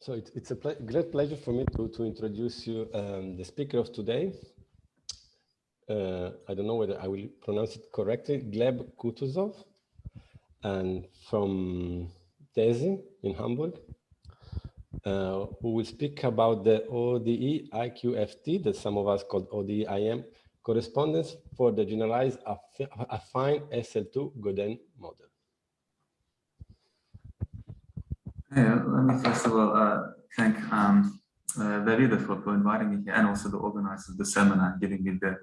So it's a great pleasure for me to introduce you the speaker of today. I don't know whether I will pronounce it correctly, Gleb Kotousov, and from DESY in Hamburg, who will speak about the ODE IQFT, that some of us call ODE IM, correspondence for the generalized affine SL2 Gaudin model. Yeah, let me first of all thank David for inviting me here, and also the organizers of the seminar, giving me the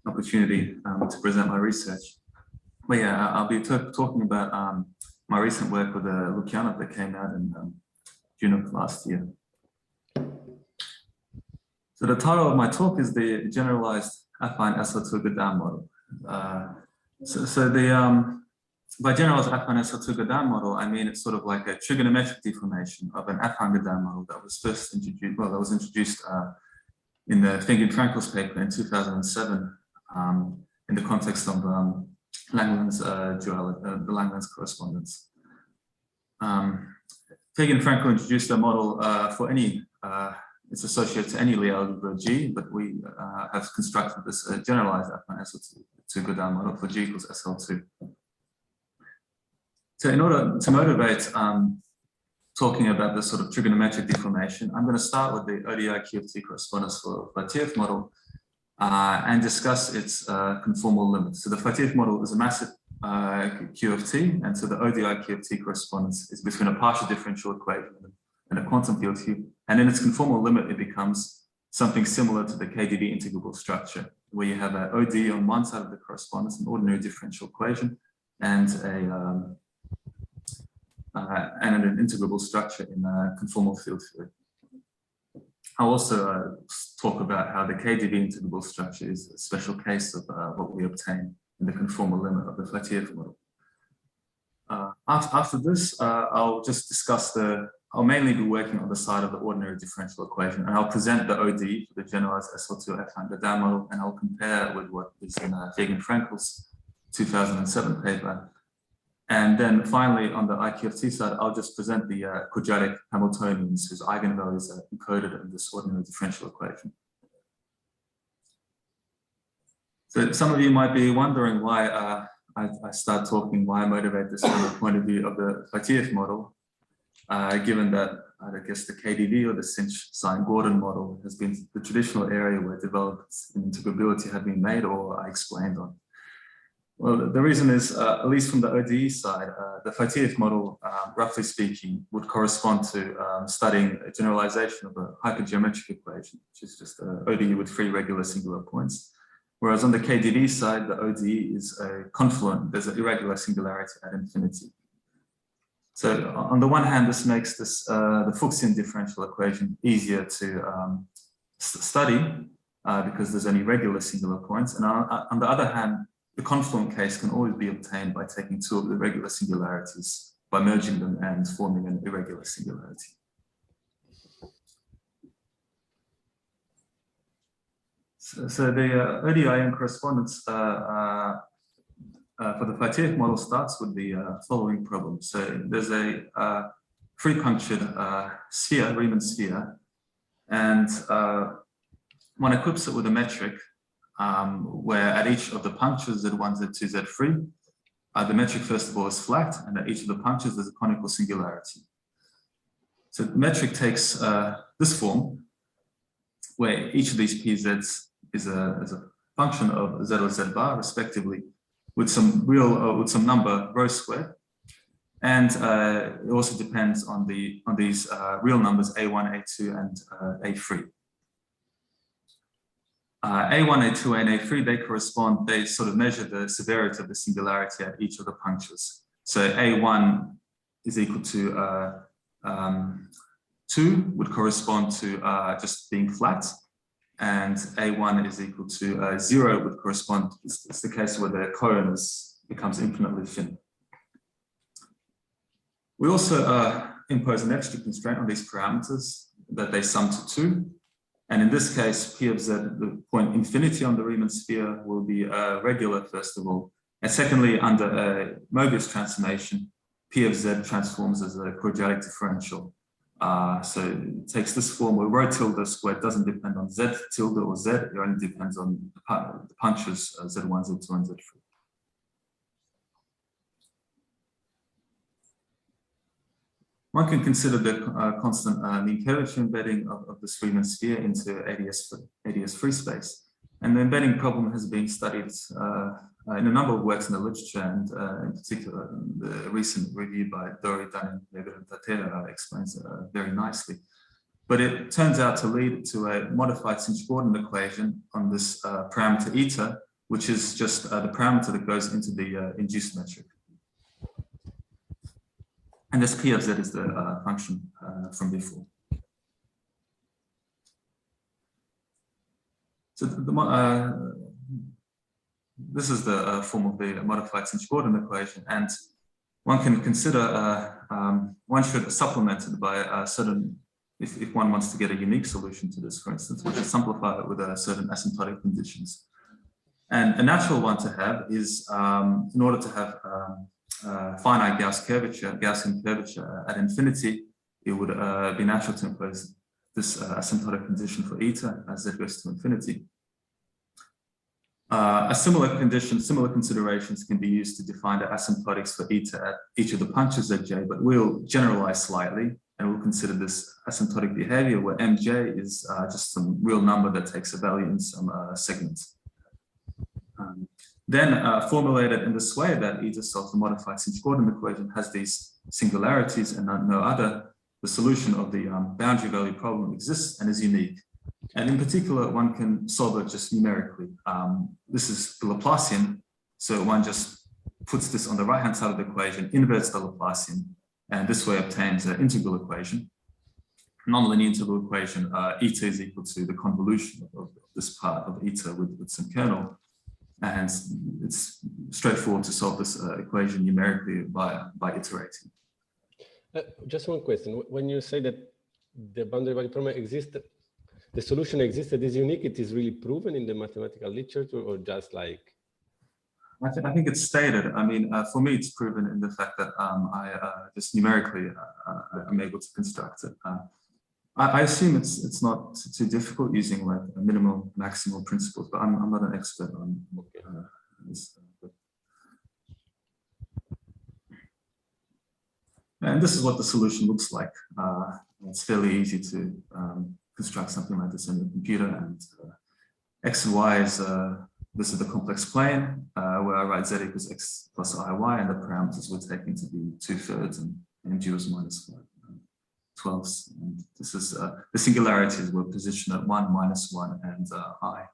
opportunity to present my research. But yeah, I'll be talking about my recent work with Lukyanov that came out in June of last year. So the title of my talk is the Generalized Affine SL2 Gaudin model. By generalized affine SL2 Gaudin model, I mean it's sort of like a trigonometric deformation of an affine Gaudin model that was first introduced, well, that was introduced in the Fink-Frankel's paper in 2007 in the context of Langland's the Langland's correspondence. Fink-Frankel introduced a model for any, it's associated to any Lie algebra G, but we have constructed this generalized affine SL2 Gaudin model for G equals SL2. So in order to motivate talking about this sort of trigonometric deformation, I'm going to start with the ODE IQFT correspondence for Fateev model and discuss its conformal limits. So the Fateev model is a massive QFT, and so the ODE IQFT correspondence is between a partial differential equation and a quantum field cube. And in its conformal limit, it becomes something similar to the KDV integrable structure, where you have an ODE on one side of the correspondence, an ordinary differential equation, and an integrable structure in a conformal field theory. I'll also talk about how the KDV integrable structure is a special case of what we obtain in the conformal limit of the Fateev model. After this, I'll just discuss I'll mainly be working on the side of the ordinary differential equation, and I'll present the ODE for the generalized SL2 affine Gaudin model, and I'll compare it with what is in Fink-Frankel's 2007 paper. And then finally, on the IQFT side, I'll just present the quadratic Hamiltonians whose eigenvalues are encoded in this ordinary differential equation. So some of you might be wondering why I start talking, why I motivate this from the point of view of the Fateev model, given that I guess the KDV or the sinh-Gordon model has been the traditional area where developments in integrability have been made or are explained on. Well, the reason is, at least from the ODE side, the Fateev model, roughly speaking, would correspond to studying a generalization of a hypergeometric equation, which is just an ODE with 3 regular singular points. Whereas on the KDV side, the ODE is a confluent, there's an irregular singularity at infinity. So on the one hand, this makes this the Fuchsian differential equation easier to study because there's only regular singular points. And on the other hand, the confluent case can always be obtained by taking 2 of the regular singularities, by merging them and forming an irregular singularity. So the ODIM correspondence for the Fateev model starts with the following problem. So there's a free punctured sphere, Riemann sphere, and one equips it with a metric where at each of the punctures, Z1, Z2, Z3, the metric first of all is flat, and at each of the punctures there's a conical singularity. So the metric takes this form, where each of these PZs is a function of Z or Z bar, respectively, with some with some number rho squared, and it also depends on these real numbers A1, A2, and A3. A1, A2, and A3, they sort of measure the severity of the singularity at each of the punctures. So A1 is equal to 2, would correspond to just being flat, and A1 is equal to 0, would correspond, it's the case where the cone becomes infinitely thin. We also impose an extra constraint on these parameters that they sum to 2. And in this case, P of Z, the point infinity on the Riemann sphere, will be regular, first of all. And secondly, under a Mobius transformation, P of Z transforms as a quadratic differential So it takes this form where rho tilde squared doesn't depend on z tilde or z, it only depends on the punctures z1, z2, and z3. One can consider the constant mean curvature embedding of this Riemann sphere into ADS free space. And the embedding problem has been studied in a number of works in the literature, and in particular, the recent review by Dori, Dunning, Leger, and Fateev explains very nicely. But it turns out to lead to a modified sinh-Gordon equation on this parameter eta, which is just the parameter that goes into the induced metric. And this P of Z is the function from before. So this is the form of the modified sinh-Gordon equation, and one can consider, one should supplement it by certain, if one wants to get a unique solution to this, for instance, one should simplify it with certain asymptotic conditions. And a natural one to have is, in order to have finite Gaussian curvature at infinity, it would be natural to impose this asymptotic condition for eta as z goes to infinity. A similar condition, similar considerations can be used to define the asymptotics for eta at each of the punctures zj, but we'll generalize slightly and we'll consider this asymptotic behavior where mj is just some real number that takes a value in some segments. Then formulated in this way that eta solves the modified sinh-Gordon equation has these singularities and no other, the solution of the boundary value problem exists and is unique. And in particular, one can solve it just numerically. This is the Laplacian, so one just puts this on the right-hand side of the equation, inverts the Laplacian, and this way obtains an integral equation. Non-linear integral equation, eta is equal to the convolution of this part of eta with some kernel. And it's straightforward to solve this equation numerically by iterating. Just one question. When you say that the boundary value problem exists, the solution exists, it is unique, it is really proven in the mathematical literature, or just like? I think it's stated. I mean, for me, it's proven in the fact that just numerically, I'm able to construct it. I assume it's not too difficult using like a minimal, maximal principles, but I'm not an expert on this. And this is what the solution looks like. It's fairly easy to construct something like this on the computer, and x and y is, this is the complex plane, where I write z equals x plus iy, and the parameters we're taking to be 2/3 and mg was minus 12ths. And this is the singularities were positioned at 1, -1, and I.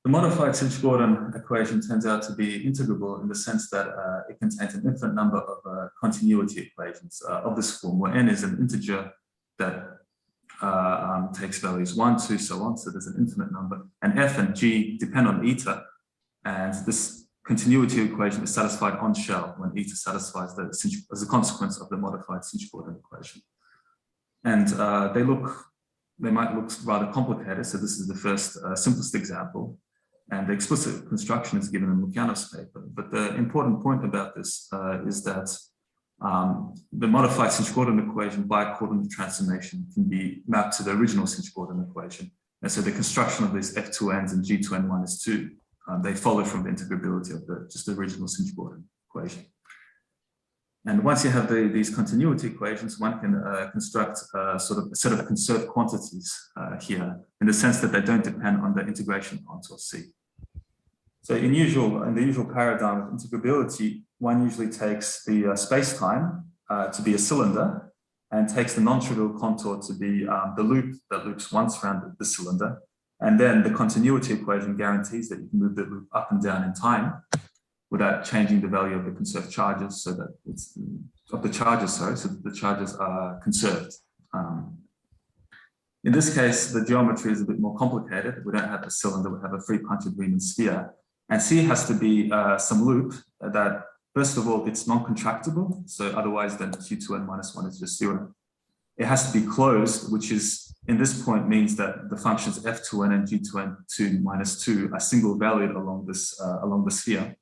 The modified sinh-Gordon equation turns out to be integrable in the sense that it contains an infinite number of continuity equations of this form, where n is an integer that takes values 1, 2, so on. So there's an infinite number, and f and g depend on eta, and this continuity equation is satisfied on shell when eta satisfies as a consequence of the modified sinh-Gordon equation. And they might look rather complicated. So this is the first simplest example. And the explicit construction is given in Lukyanov's paper. But the important point about this is that the modified sinh-Gordon equation by coordinate transformation can be mapped to the original sinh-Gordon equation. And so the construction of these f2n's and g2n minus 2, they follow from the integrability of just the original sinh-Gordon equation. And once you have these continuity equations, one can construct sort of a set of conserved quantities here, in the sense that they don't depend on the integration contour C. So in the usual paradigm of integrability, one usually takes the space-time to be a cylinder, and takes the non-trivial contour to be the loop that loops once around the cylinder. And then the continuity equation guarantees that you can move the loop up and down in time without changing the value of the conserved charges, so that it's so that the charges are conserved. In this case, the geometry is a bit more complicated. We don't have a cylinder, we have a free punctured Riemann sphere. And C has to be some loop that, first of all, it's non-contractible. So otherwise then Q2n minus 1 is just 0. It has to be closed, which is, in this point, means that the functions f2n and g2n2 minus 2 are single valued along the sphere.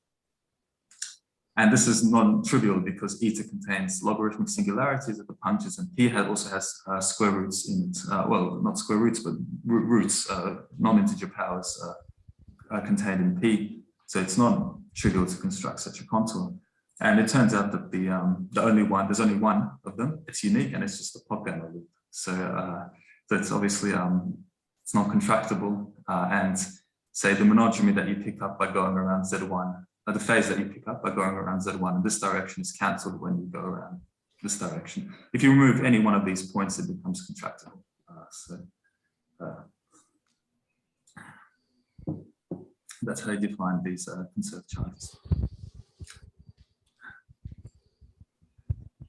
And this is non-trivial because eta contains logarithmic singularities at the punctures, and p also has square roots in it. Well, not square roots, but roots, non-integer powers contained in p. So it's not trivial to construct such a contour. And it turns out that there's only one of them. It's unique, and it's just a Pochhammer loop. So that's obviously it's not contractible. And say the monodromy that you pick up by going around Z1, the phase that you pick up by going around Z1 in this direction is cancelled when you go around this direction. If you remove any one of these points, it becomes contractible. That's how you define these conserved charges.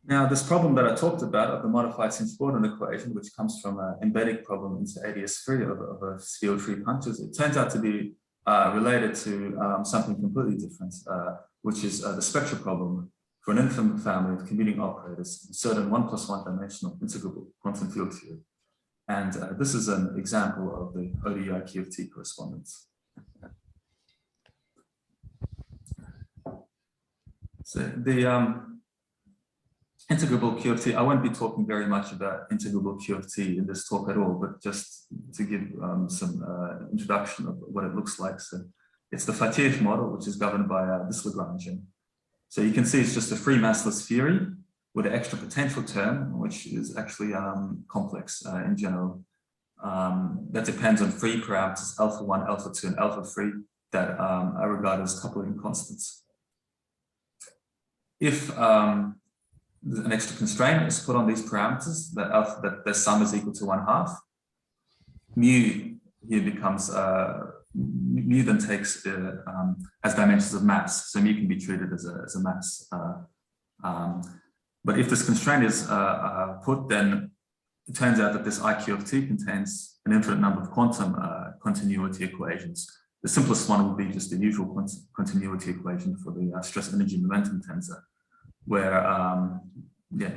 Now, this problem that I talked about of the modified sinh-Gordon equation, which comes from an embedding problem into ADS3 of a field tree punctures, it turns out to be related to something completely different, which is the spectral problem for an infinite family of commuting operators in certain 1+1 dimensional integrable quantum field theory. And this is an example of the ODE IQFT correspondence. So the integrable QFT, I won't be talking very much about integrable QFT in this talk at all, but just to give some introduction of what it looks like. So it's the Fateev model, which is governed by this Lagrangian. So you can see it's just a free massless theory with an extra potential term, which is actually complex in general. That depends on free parameters, alpha1, alpha2, and alpha3 that are regarded as coupling constants. If an extra constraint is put on these parameters, that their sum is equal to 1/2. Mu here becomes, mu then takes as dimensions of mass. So mu can be treated as a mass. But if this constraint is put, then it turns out that this IQFT contains an infinite number of quantum continuity equations. The simplest one would be just the usual continuity equation for the stress energy momentum tensor, where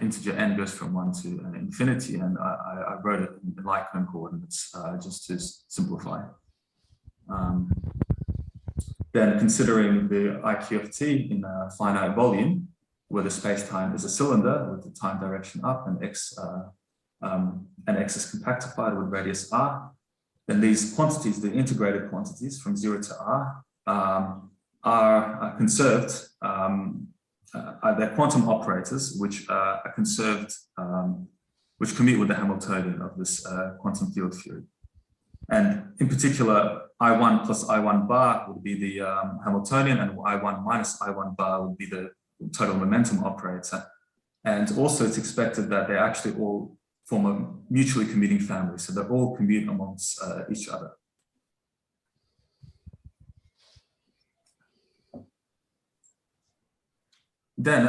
integer n goes from 1 to infinity, and I wrote it in Lukyanov coordinates just to simplify. Then considering the IQFT in a finite volume, where the space-time is a cylinder with the time direction up and x is compactified with radius r, then these quantities, the integrated quantities from 0 to r, are conserved. They're quantum operators which are conserved, which commute with the Hamiltonian of this quantum field theory. And in particular, I1 plus I1 bar would be the Hamiltonian, and I1 minus I1 bar would be the total momentum operator. And also it's expected that they actually all form a mutually commuting family. So they all commute amongst each other. Then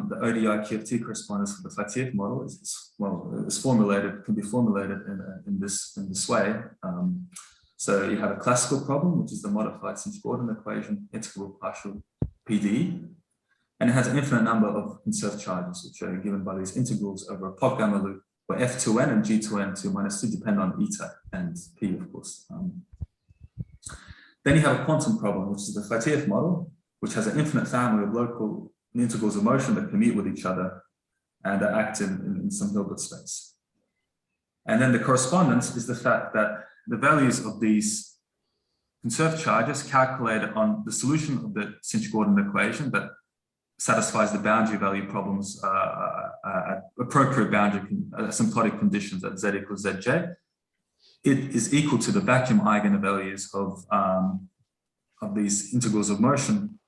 the ODE IQFT correspondence for the Fateev model can be formulated in this way. So you have a classical problem, which is the modified sinh-Gordon equation, integrable partial PDE, and it has an infinite number of conserved charges, which are given by these integrals over a Pochhammer loop, where f2n and g2n 2 minus 2 depend on eta and p, of course. Then you have a quantum problem, which is the Fateev model, which has an infinite family of local integrals of motion that commute with each other and are active in some Hilbert space. And then the correspondence is the fact that the values of these conserved charges calculated on the solution of the sinh-Gordon equation that satisfies the boundary value problems at appropriate boundary asymptotic conditions at z equals zj, it is equal to the vacuum eigenvalues of these integrals of motion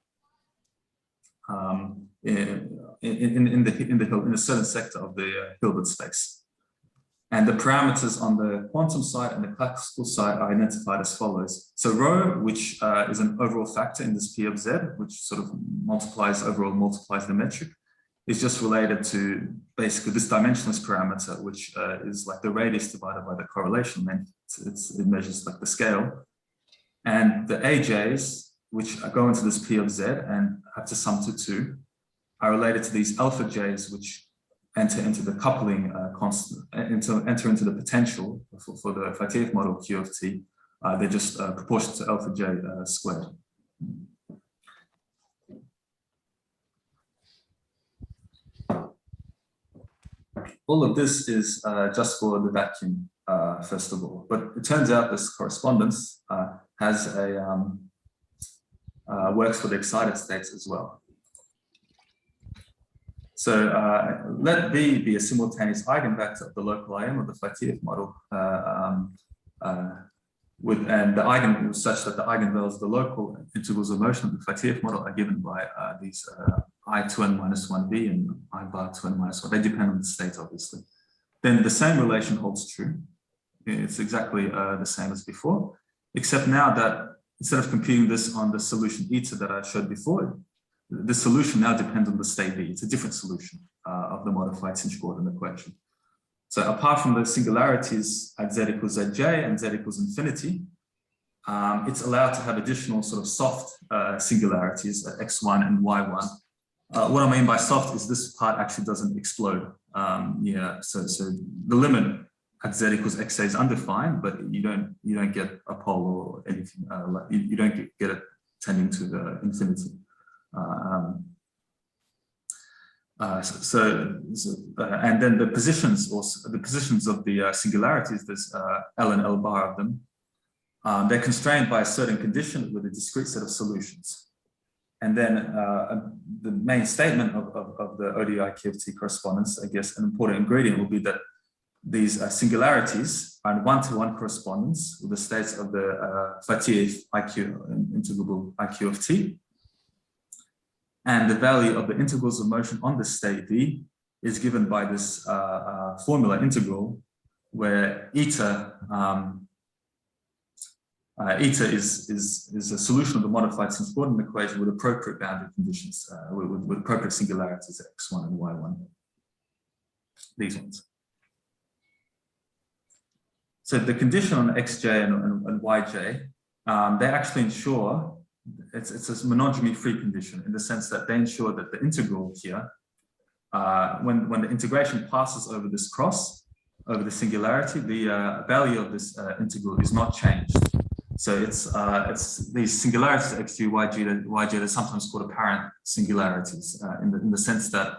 in a certain sector of the Hilbert space. And the parameters on the quantum side and the classical side are identified as follows. So rho, which is an overall factor in this P of Z, which sort of multiplies the metric, is just related to basically this dimensionless parameter, which is like the radius divided by the correlation length. It measures like the scale. And the AJs, which go into this P of Z and have to sum to 2, are related to these alpha J's, which enter into the coupling constant, enter into the potential for the Fateev model Q of T. They're just proportional to alpha J squared. all of this is just for the vacuum, first of all. But it turns out this correspondence has a works for the excited states as well. So let V be a simultaneous eigenvector of the local IM of the Fateev model, and the eigen such that the eigenvalues of the local integrals of motion of the Fateev model are given by these I2n minus 1V and I bar 2n minus 1. They depend on the state, obviously. Then the same relation holds true. It's exactly the same as before, except now that instead of computing this on the solution eta that I showed before, the solution now depends on the state V. It's a different solution of the modified sinh-Gordon equation. So apart from the singularities at z equals zj and z equals infinity, it's allowed to have additional sort of soft singularities at x1 and y1. What I mean by soft is this part actually doesn't explode. So the limit at z equals xa is undefined, but you don't get a pole or anything. You don't get it tending to the infinity. And then the positions, also the positions of the singularities, there's L and L bar of them. They're constrained by a certain condition with a discrete set of solutions. And then the main statement of the ODE IQFT correspondence, I guess an important ingredient will be that these singularities are in one-to-one correspondence with the states of the Fateev integrable IQFT. And the value of the integrals of motion on the state V is given by this formula integral, where eta is a solution of the modified sinh-Gordon equation with appropriate boundary conditions, with appropriate singularities at x1 and y1. These ones. So the condition on xj and yj, they actually ensure it's a monogamy-free condition in the sense that they ensure that the integral here, when the integration passes over this cross, over the singularity, the value of this integral is not changed. So it's these singularities xg, yj, they're sometimes called apparent singularities in the sense that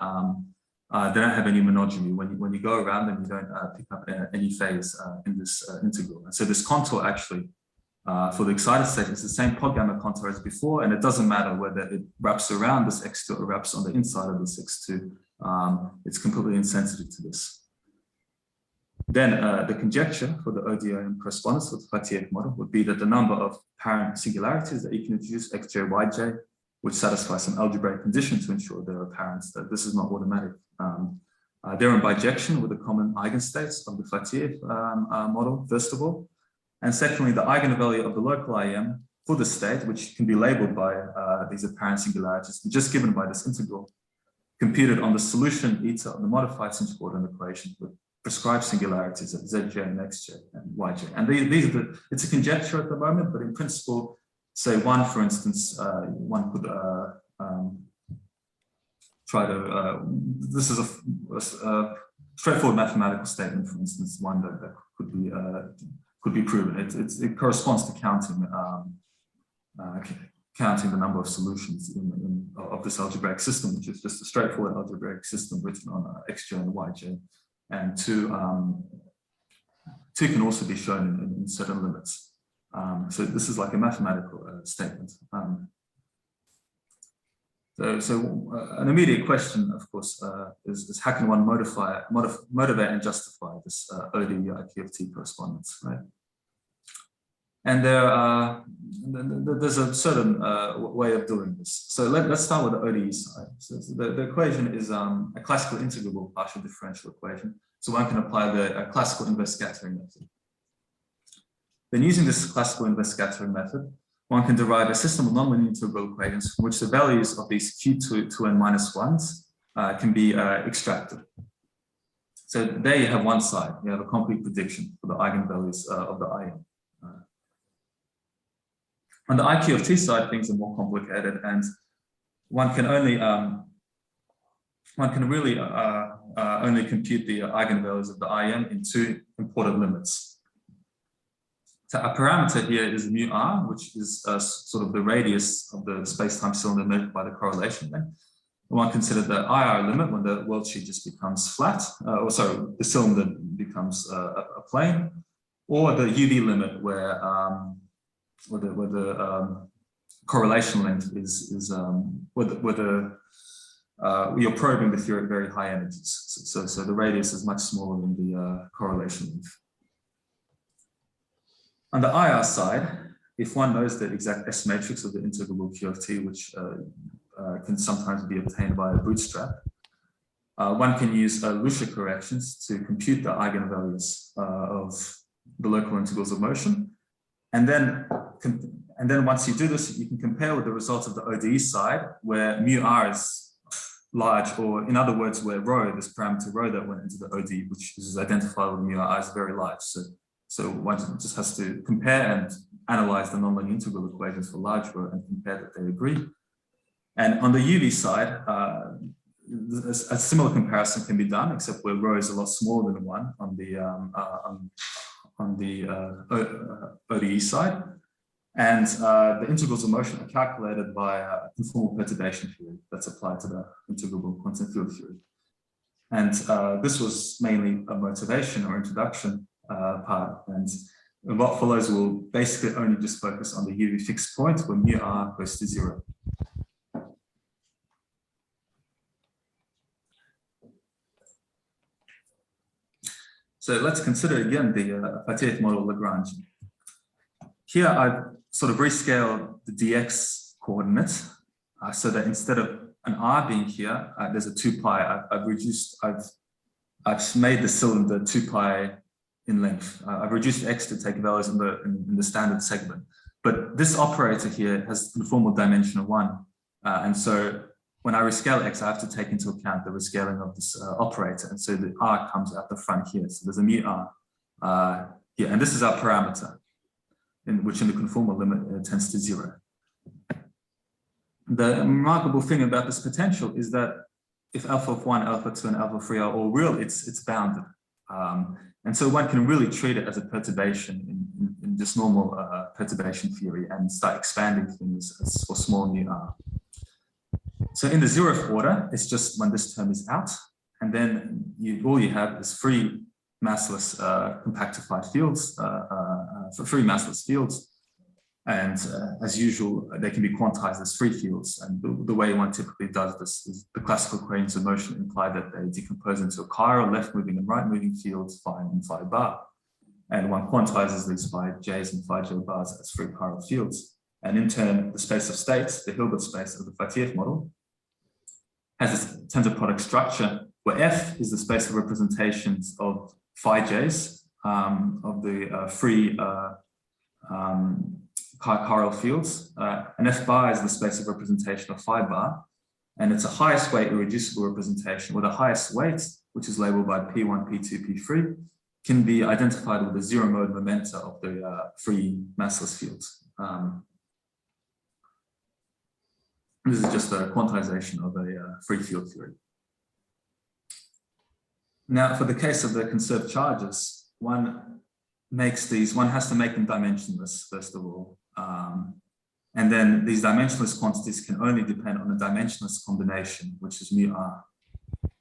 they don't have any monogamy. When you go around them, you don't pick up any phase in this integral. And so this contour actually, for the excited state, it's the same Pochhammer contour as before, and it doesn't matter whether it wraps around this x2 or wraps on the inside of this x2. It's completely insensitive to this. Then the conjecture for the ODE correspondence with the Fateev model would be that the number of parent singularities that you can introduce, xj, yj, which satisfy some algebraic condition to ensure there are parents, that this is not automatic. They're in bijection with the common eigenstates of the Fateev model, first of all. And secondly, the eigenvalue of the local IM for the state, which can be labeled by these apparent singularities, just given by this integral, computed on the solution eta of the modified sinh-Gordon equation with prescribed singularities at zj and xj and yj. And these are it's a conjecture at the moment, but in principle, say one, for instance, one could try to, this is a straightforward mathematical statement, for instance, one that could be proven. It corresponds to counting the number of solutions of this algebraic system, which is just a straightforward algebraic system written on xj and yj. And two can also be shown in certain limits. So this is like a mathematical statement. So an immediate question, of course, is how can one motivate and justify this ODE IQFT correspondence, right? And there's a certain way of doing this. So let's start with the ODE side. So the equation is a classical integrable partial differential equation. So one can apply the classical inverse scattering method. Then using this classical inverse scattering method, one can derive a system of nonlinear integral equations from which the values of these q2n minus 1s can be extracted. So there you have one side. You have a complete prediction for the eigenvalues of the IM. On the IQFT side, things are more complicated, and one can only only compute the eigenvalues of the IM in two important limits. So a parameter here is mu r, which is sort of the radius of the space-time cylinder measured by the correlation length. one consider the IR limit when the worldsheet just becomes flat, or sorry, the cylinder becomes a plane, or the UV limit where the correlation length is you're probing the theory at very high energies. So the radius is much smaller than the correlation length. On the IR side, if one knows the exact S matrix of the integrable QFT, which can sometimes be obtained by a bootstrap, one can use Lucia corrections to compute the eigenvalues of the local integrals of motion. And then once you do this, you can compare with the results of the ODE side, where mu r is large, or in other words, where rho, this parameter rho that went into the ODE, which is identified with mu r, is very large. So one just has to compare and analyze the nonlinear integral equations for large rho and compare that they agree. And on the UV side, a similar comparison can be done, except where rho is a lot smaller than 1 on the ODE side. And the integrals of motion are calculated by a conformal perturbation theory that's applied to the integrable quantum field theory. And this was mainly a motivation or introduction part. And what follows will basically only just focus on the UV fixed point where mu r goes to 0. So let's consider again the Fateev model Lagrange. Here I've sort of rescaled the dx coordinates so that instead of an r being here, there's a 2 pi. I've made the cylinder 2 pi in length. I've reduced x to take values in the standard segment. But this operator here has conformal dimension of 1. And so when I rescale x, I have to take into account the rescaling of this operator. And so the r comes out the front here. So there's a mu r here. And this is our parameter, which in the conformal limit tends to 0. The remarkable thing about this potential is that if alpha of 1, alpha 2, and alpha 3 are all real, it's bounded. And so one can really treat it as a perturbation in just normal perturbation theory and start expanding things for small mu r. So in the 0th order, it's just when this term is out, and then all you have is free massless compactified fields, for free massless fields. And as usual, they can be quantized as free fields. And the way one typically does this is the classical equations of motion imply that they decompose into a chiral, left moving and right moving fields, phi and phi bar. And one quantizes these phi j's and phi j bars as free chiral fields. And in turn, the space of states, the Hilbert space of the Fateev model, has this tensor product structure where F is the space of representations of phi j's of the free chiral fields, and F bar is the space of representation of phi bar, and it's a highest weight irreducible representation, where the highest weight, which is labeled by P1, P2, P3, can be identified with the 0 mode momenta of the free massless fields. This is just a quantization of a free field theory. Now, for the case of the conserved charges, one has to make them dimensionless, first of all. And then these dimensionless quantities can only depend on a dimensionless combination, which is mu r.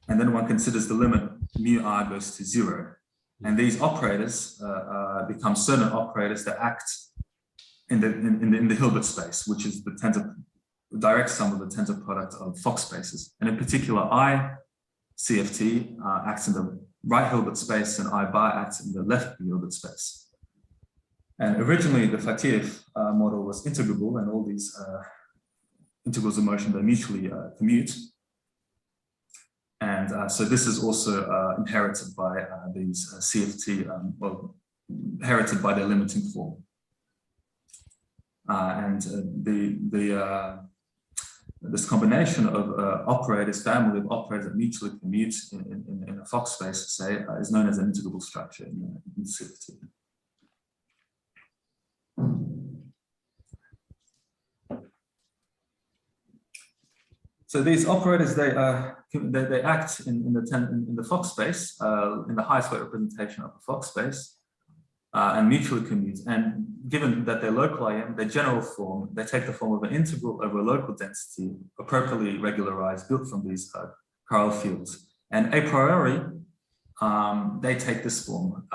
And then one considers the limit mu r goes to 0. And these operators become certain operators that act in the Hilbert space, which is the direct sum of the tensor product of Fock spaces. And in particular, ICFT acts in the right Hilbert space and I bar acts in the left Hilbert space. And originally the Fateev model was integrable, and all these integrals of motion, they mutually commute. And so this is also inherited by these CFT, inherited by their limiting form. This combination of operators, family of operators that mutually commute in a Fock space, say, is known as an integrable structure in CFT. So these operators, they act in the Fock space, in the highest weight representation of the Fock space, and mutually commute. And given that they're local IM, their general form, they take the form of an integral over a local density, appropriately regularized, built from these chiral fields. And a priori, they take this form,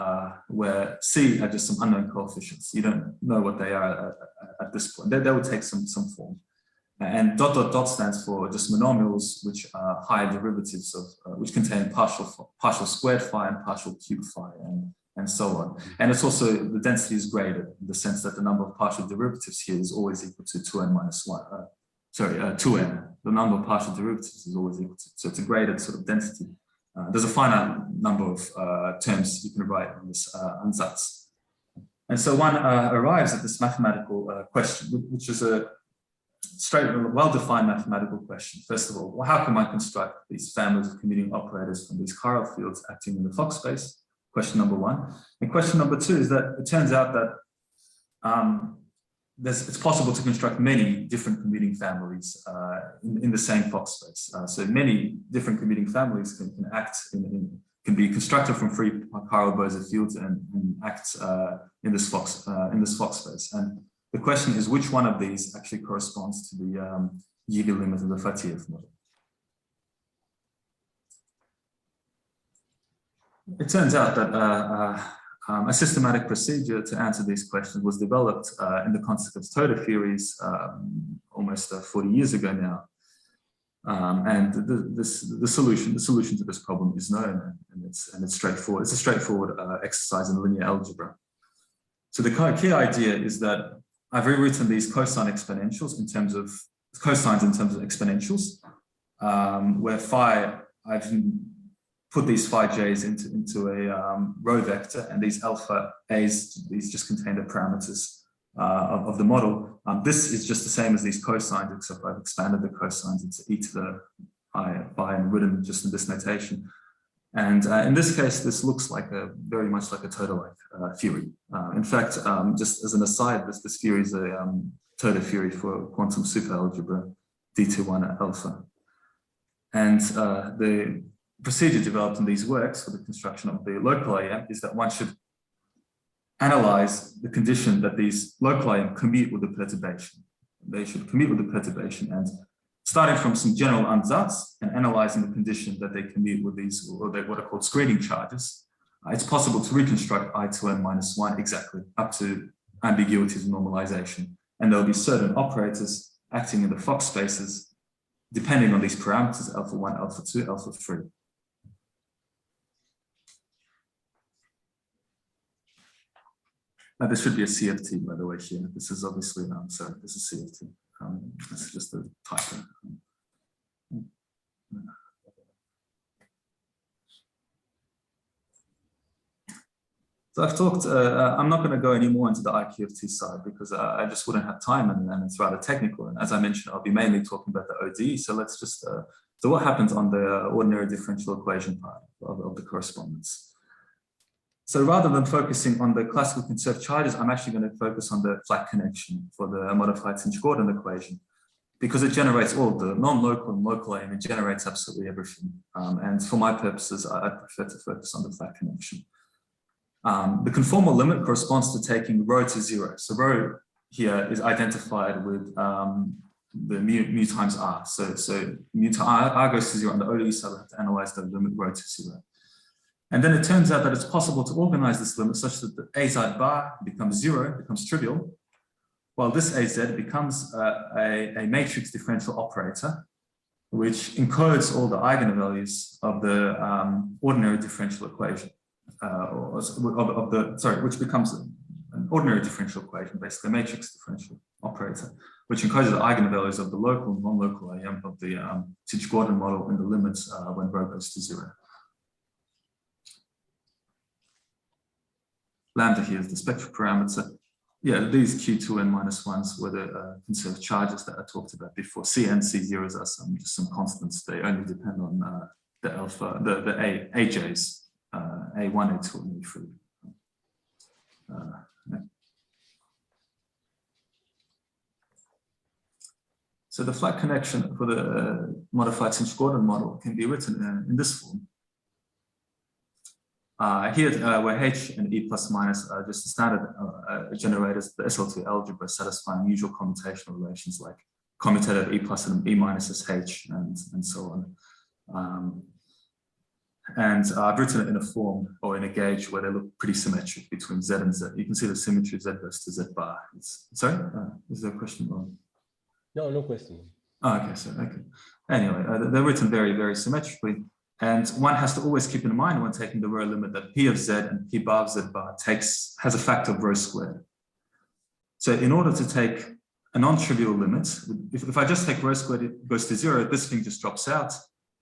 where C are just some unknown coefficients. You don't know what they are at this point. They will take some form. And ... stands for just monomials, which are higher derivatives of, which contain partial squared phi and partial cubed phi, and so on. And it's also, the density is graded in the sense that the number of partial derivatives here is always equal to 2n minus 1. 2n. The number of partial derivatives is always equal to, so it's a graded sort of density. There's a finite number of terms you can write on this ansatz. And so one arrives at this mathematical question, which is a straight, well-defined mathematical question. First of all, well, how can I construct these families of commuting operators from these chiral fields acting in the Fock space? Question number one. And question number two is that it turns out that it's possible to construct many different commuting families in the same Fock space. So many different commuting families can act can be constructed from free chiral Bose fields and act in this Fock space. And the question is, which one of these actually corresponds to the Yeager limit of the Fateev model? It turns out that a systematic procedure to answer these questions was developed in the context of total theories almost 40 years ago now. And the solution to this problem is known, and it's straightforward. It's a straightforward exercise in linear algebra. So the key idea is that I've rewritten these cosines in terms of exponentials, where phi, I've put these phi j's into a row vector, and these alpha a's, these just contain the parameters of the model. This is just the same as these cosines, except I've expanded the cosines into e to the phi and written just in this notation. And in this case, this looks like very much like a Toda-like theory. In fact, just as an aside, this theory is a Toda theory for quantum superalgebra D21 alpha. And the procedure developed in these works for the construction of the local IM is that one should analyze the condition that these local IM commute with the perturbation. They should commute with the perturbation, and starting from some general ansatz and analyzing the condition that they commute with these, or what are called screening charges, it's possible to reconstruct I to n minus 1 exactly up to ambiguities of normalization. And there'll be certain operators acting in the Fock spaces depending on these parameters, alpha 1, alpha 2, alpha 3. Now, this should be a CFT, by the way, here. This is obviously, sorry, this is CFT. This is just a typo. So I've talked, I'm not going to go any more into the IQFT side because I just wouldn't have time, and it's rather technical. And as I mentioned, I'll be mainly talking about the ODE. So let's just, so what happens on the ordinary differential equation part of the correspondence? So rather than focusing on the classical conserved charges, I'm actually going to focus on the flat connection for the modified sinh-Gordon equation, because it generates all the non-local and local aim. It generates absolutely everything. And for my purposes, I prefer to focus on the flat connection. The conformal limit corresponds to taking rho to 0. So rho here is identified with the mu times r. So mu to r goes to 0 on the ODE side. We have to analyze the limit rho to 0. And then it turns out that it's possible to organize this limit such that the AZ bar becomes 0, becomes trivial, while this AZ becomes a matrix differential operator, which encodes all the eigenvalues of the ordinary differential equation, which becomes an ordinary differential equation, basically a matrix differential operator, which encodes the eigenvalues of the local and non-local IM of the sinh-Gordon model in the limits when rho goes to 0. Lambda here is the spectral parameter. Yeah, these Q2n minus 1s were the conserved charges that I talked about before. C and C0s are just some constants. They only depend on the alpha, the AJs, A1, A2, and A3. Yeah. So the flat connection for the modified sinh-Gordon model can be written in this form. Here, where H and E plus minus are just the standard generators, the SL2 algebra satisfying usual commutational relations like commutative E plus and E minus is H and so on. I've written it in a form or in a gauge where they look pretty symmetric between Z and Z. You can see the symmetry of Z goes to Z bar. Sorry, is there a question? No, no question. Oh, okay, so okay. Anyway, they're written very, very symmetrically. And one has to always keep in mind when taking the row limit that P of Z and P bar of Z bar has a factor of rho squared. So in order to take a non-trivial limit, if I just take rho squared, it goes to 0, this thing just drops out.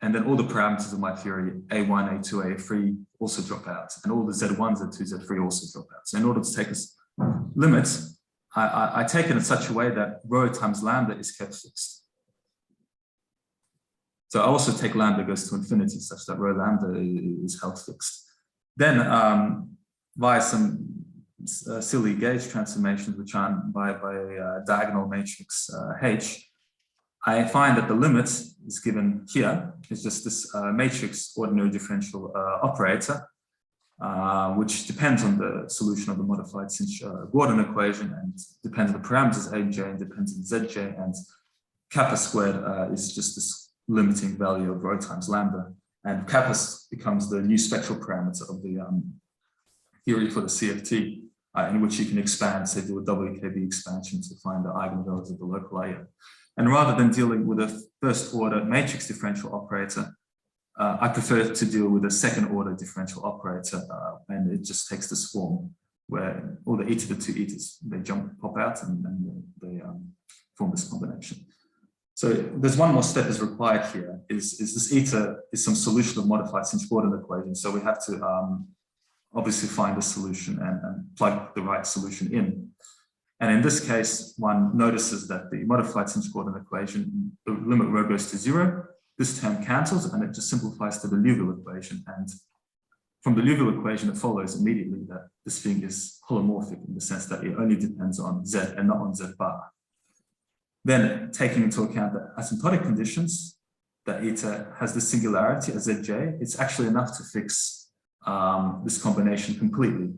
And then all the parameters of my theory, A1, A2, A3 also drop out. And all the Z1, Z2, Z3 also drop out. So in order to take this limit, I take it in such a way that rho times lambda is kept fixed. So I also take lambda goes to infinity such that rho lambda is held fixed. Then via some silly gauge transformations, which are by a diagonal matrix H, I find that the limit is given here. It's just this matrix ordinary differential operator, which depends on the solution of the modified sinh-Gordon equation and depends on the parameters Aj and depends on Zj, and kappa squared is just this limiting value of rho times lambda, and kappa becomes the new spectral parameter of the theory for the CFT, in which you can expand, say, do a WKB expansion to find the eigenvalues of the local IM. And rather than dealing with a first order matrix differential operator, I prefer to deal with a second order differential operator, and it just takes this form where all the e to the 2 etas, they pop out and they form this combination. So there's one more step is required here, is this eta is some solution of modified sinh-Gordon equation. So we have to obviously find the solution and plug the right solution in. And in this case, one notices that the modified sinh-Gordon equation, the limit rho goes to 0, this term cancels and it just simplifies to the Liouville equation. And from the Liouville equation, it follows immediately that this thing is holomorphic in the sense that it only depends on Z and not on Z bar. Then taking into account the asymptotic conditions, that eta has the singularity as Zj, it's actually enough to fix this combination completely.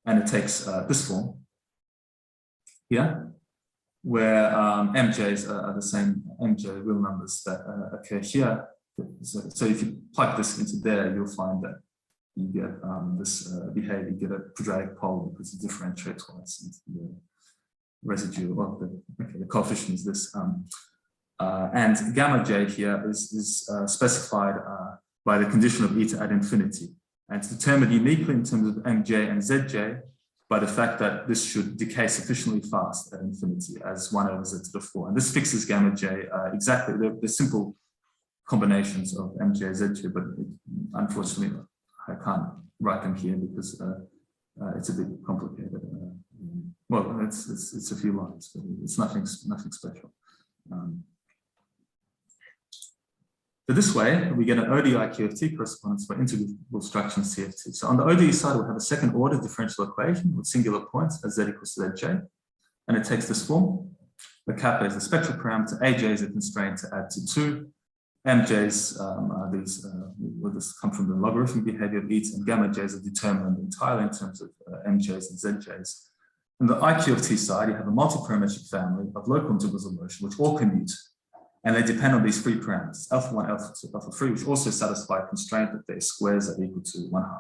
And it takes this form here, where MJs are the same MJ real numbers that occur here. So if you plug this into there, you'll find that you get this behavior, you get a quadratic pole because you differentiate twice into the residue of the coefficient is this. And gamma j here is specified by the condition of eta at infinity. And it's determined uniquely in terms of mj and zj by the fact that this should decay sufficiently fast at infinity as 1 over z to the 4. And this fixes gamma j exactly. They're simple combinations of mj, zj, but unfortunately I can't write them here because it's a bit complicated. Well, it's a few lines, but it's nothing special. So this way, we get an ODE IQFT correspondence for integrable structure in CFT. So on the ODE side, we'll have a second order differential equation with singular points as z equals to zj, and it takes this form. The kappa is the spectral parameter, aj is a constraint to add to 2, mj's are these, will this come from the logarithmic behavior of eta, and gamma j's are determined entirely in terms of mj's and zj's. On the IQFT side, you have a multiparametric family of local integrals of motion, which all commute, and they depend on these three parameters, alpha 1, alpha 2, alpha 3, which also satisfy a constraint that their squares are equal to 1/2.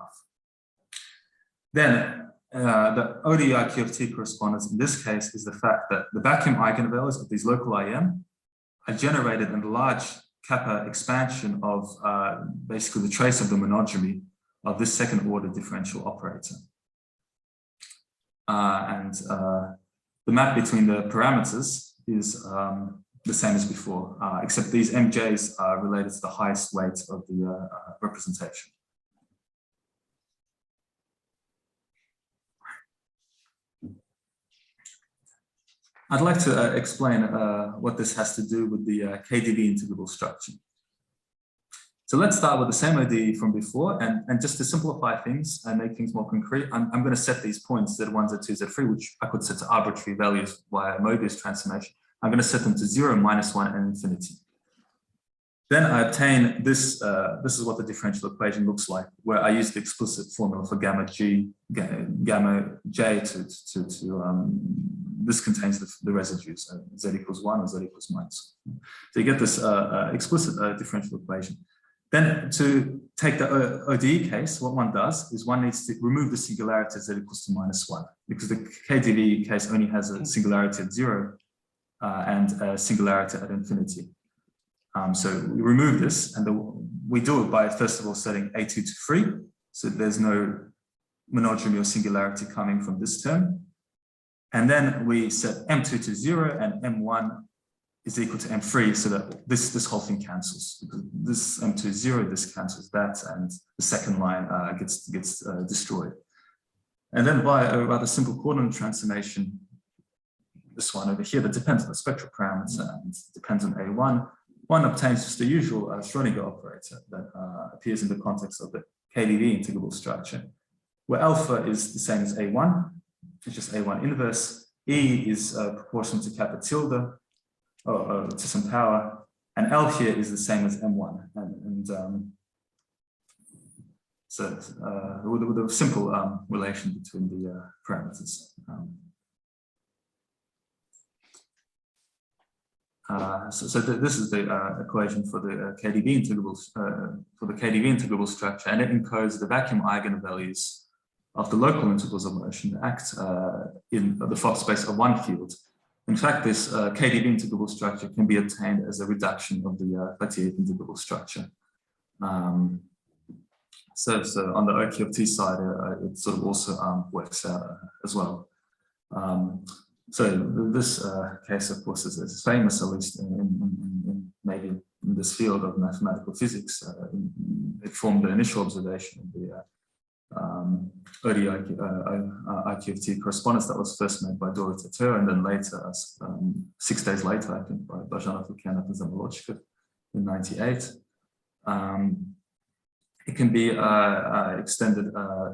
Then the ODE IQFT correspondence in this case is the fact that the vacuum eigenvalues of these local IM are generated in a large kappa expansion of basically the trace of the monodromy of this second order differential operator. The map between the parameters is the same as before, except these MJs are related to the highest weight of the representation. I'd like to explain what this has to do with the KdV integrable structure. So let's start with the same ODE from before, and just to simplify things and make things more concrete, I'm going to set these points Z1, Z2, Z3, which I could set to arbitrary values via Mobius transformation. I'm going to set them to 0, -1, and infinity. Then I obtain this. This is what the differential equation looks like, where I use the explicit formula for gamma j to this contains the residues, z equals 1 or z equals minus 1. So you get this explicit differential equation. Then to take the ODE case, what one does is one needs to remove the singularity z equals to minus 1, because the KDV case only has a singularity at 0 and a singularity at infinity. So we remove this, and we do it by first of all setting A2 to free, so there's no monodromy or singularity coming from this term. And then we set M2 to 0 and M1 is equal to M3, so that this whole thing cancels. This M2 is 0, this cancels that, and the second line gets destroyed. And then by a rather simple coordinate transformation, this one over here that depends on the spectral parameter and depends on A1, one obtains just the usual Schrodinger operator that appears in the context of the KDV integrable structure, where alpha is the same as A1, it's just A1 inverse, E is proportional to kappa tilde, to some power, and L here is the same as M1. So with a simple relation between the parameters. So this is the equation for the KDV integrable structure, and it encodes the vacuum eigenvalues of the local integrals of motion that act in the Fock space of one field. In fact, this KDV integrable structure can be obtained as a reduction of the Fateev integrable structure. So on the IQFT side, it sort of also works out as well. So this case, of course, is famous, at least in maybe in this field of mathematical physics. It formed the initial observation of the ODE IQFT correspondence that was first made by Dorothée, and then later, 6 days later, I think, by Lukyanov and Zamolodchikov in '98. It can be extended,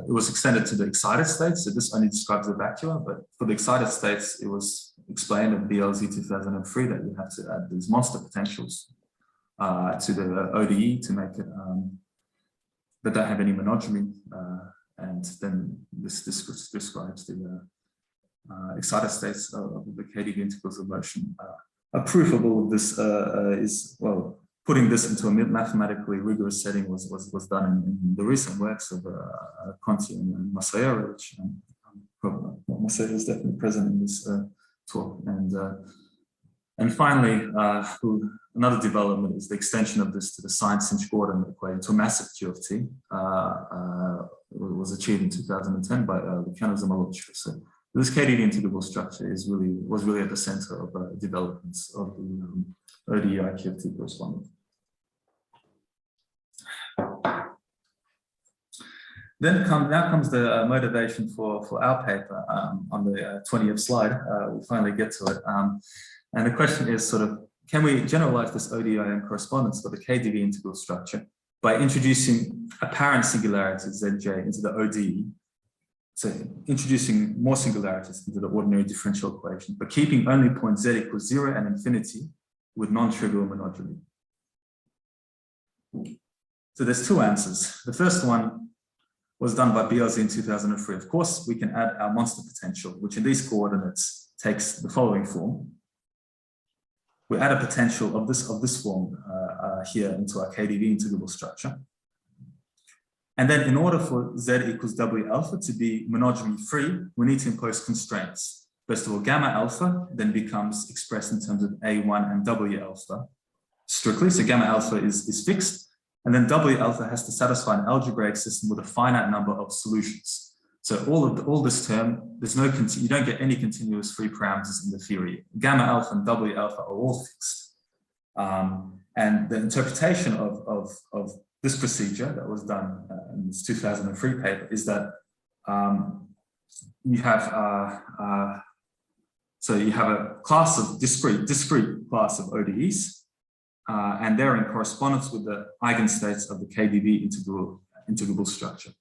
it was extended to the excited states, so this only describes the vacuum, but for the excited states, it was explained in BLZ 2003 that you have to add these monster potentials to the ODE to make it, that don't have any monodromy, and then this describes the excited states of the KDV integrals of motion. A proof of all of this is, well, putting this into a mathematically rigorous setting was done in the recent works of Conti and Masayara, which Masayara is definitely present in this talk. And finally, another development is the extension of this to the sinh-Gordon equation to a massive QFT. It was achieved in 2010 by Lukyanov and Zamolodchikov. So this KDV integrable structure was really at the center of developments of the ODE IQFT correspondence. Then now comes the motivation for our paper on the 20th slide. We'll finally get to it. And the question is sort of, can we generalize this ODE correspondence for the KDV integral structure by introducing apparent singularities Zj into the ODE? So introducing more singularities into the ordinary differential equation, but keeping only points z equals 0 and infinity with non-trivial monodromy. So there's two answers. The first one was done by BLZ in 2003. Of course, we can add our monster potential, which in these coordinates takes the following form. We add a potential of this form here into our KDV integrable structure. And then in order for z equals W alpha to be monodromy free, we need to impose constraints. First of all, gamma alpha then becomes expressed in terms of A1 and W alpha strictly. So gamma alpha is fixed. And then W alpha has to satisfy an algebraic system with a finite number of solutions. So all this term, there's no, you don't get any continuous free parameters in the theory. Gamma alpha and W alpha are all fixed. And the interpretation of this procedure that was done in this 2003 paper is that you have a class of discrete class of ODEs. And they're in correspondence with the eigenstates of the KDV integrable structure.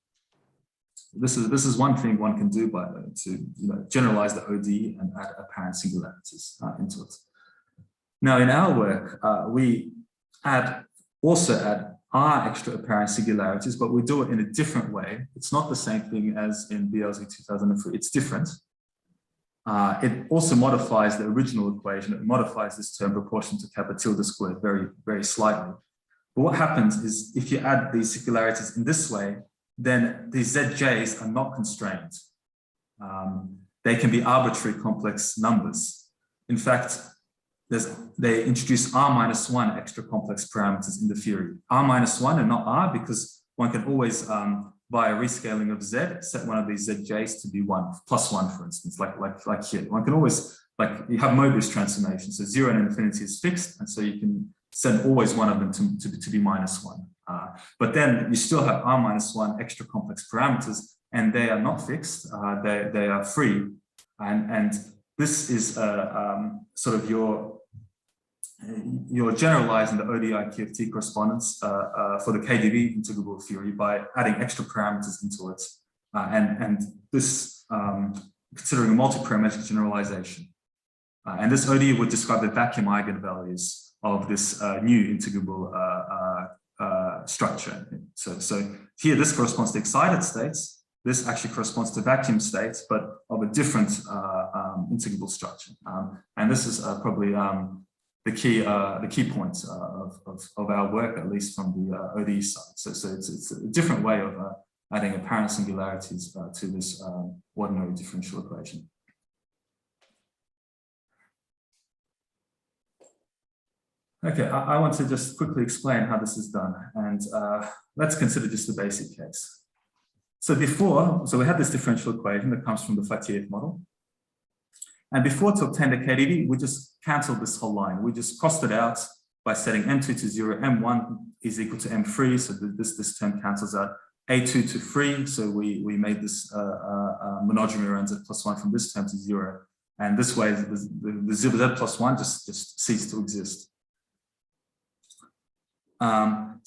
This is one thing one can do to generalize the ODE and add apparent singularities into it. Now, in our work, we add also add R extra apparent singularities, but we do it in a different way. It's not the same thing as in BLZ 2003. It's different. It also modifies the original equation. It modifies this term proportion to kappa tilde squared very, very slightly. But what happens is if you add these singularities in this way, then these ZJs are not constrained. They can be arbitrary complex numbers. In fact, they introduce R-1 extra complex parameters in the theory. R-1 and not R, because one can always, by a rescaling of Z, set one of these ZJs to be +1, for instance, like here. One can always, like you have Mobius transformation, so 0 and infinity is fixed, and so you can set always one of them to be -1. But then you still have R-1 extra complex parameters, and they are not fixed, they are free. And this is sort of you're generalizing the ODE IQFT correspondence for the KDV integrable theory by adding extra parameters into it. And this, considering a multiparametric generalization. And this ODE would describe the vacuum eigenvalues of this new integrable structure. So here, this corresponds to excited states. This actually corresponds to vacuum states, but of a different integrable structure. And this is probably the key points of our work, at least from the ODE side. So it's a different way of adding apparent singularities to this ordinary differential equation. Okay, I want to just quickly explain how this is done, and let's consider just the basic case. So we had this differential equation that comes from the Fateev model. And before, to obtain the KDV, we just canceled this whole line. We just crossed it out by setting M2 to 0, M1 is equal to M3, so this term cancels out. A2 to 3, so we made this monodromy around Z +1 from this term to 0. And this way, the Z +1 just ceased to exist.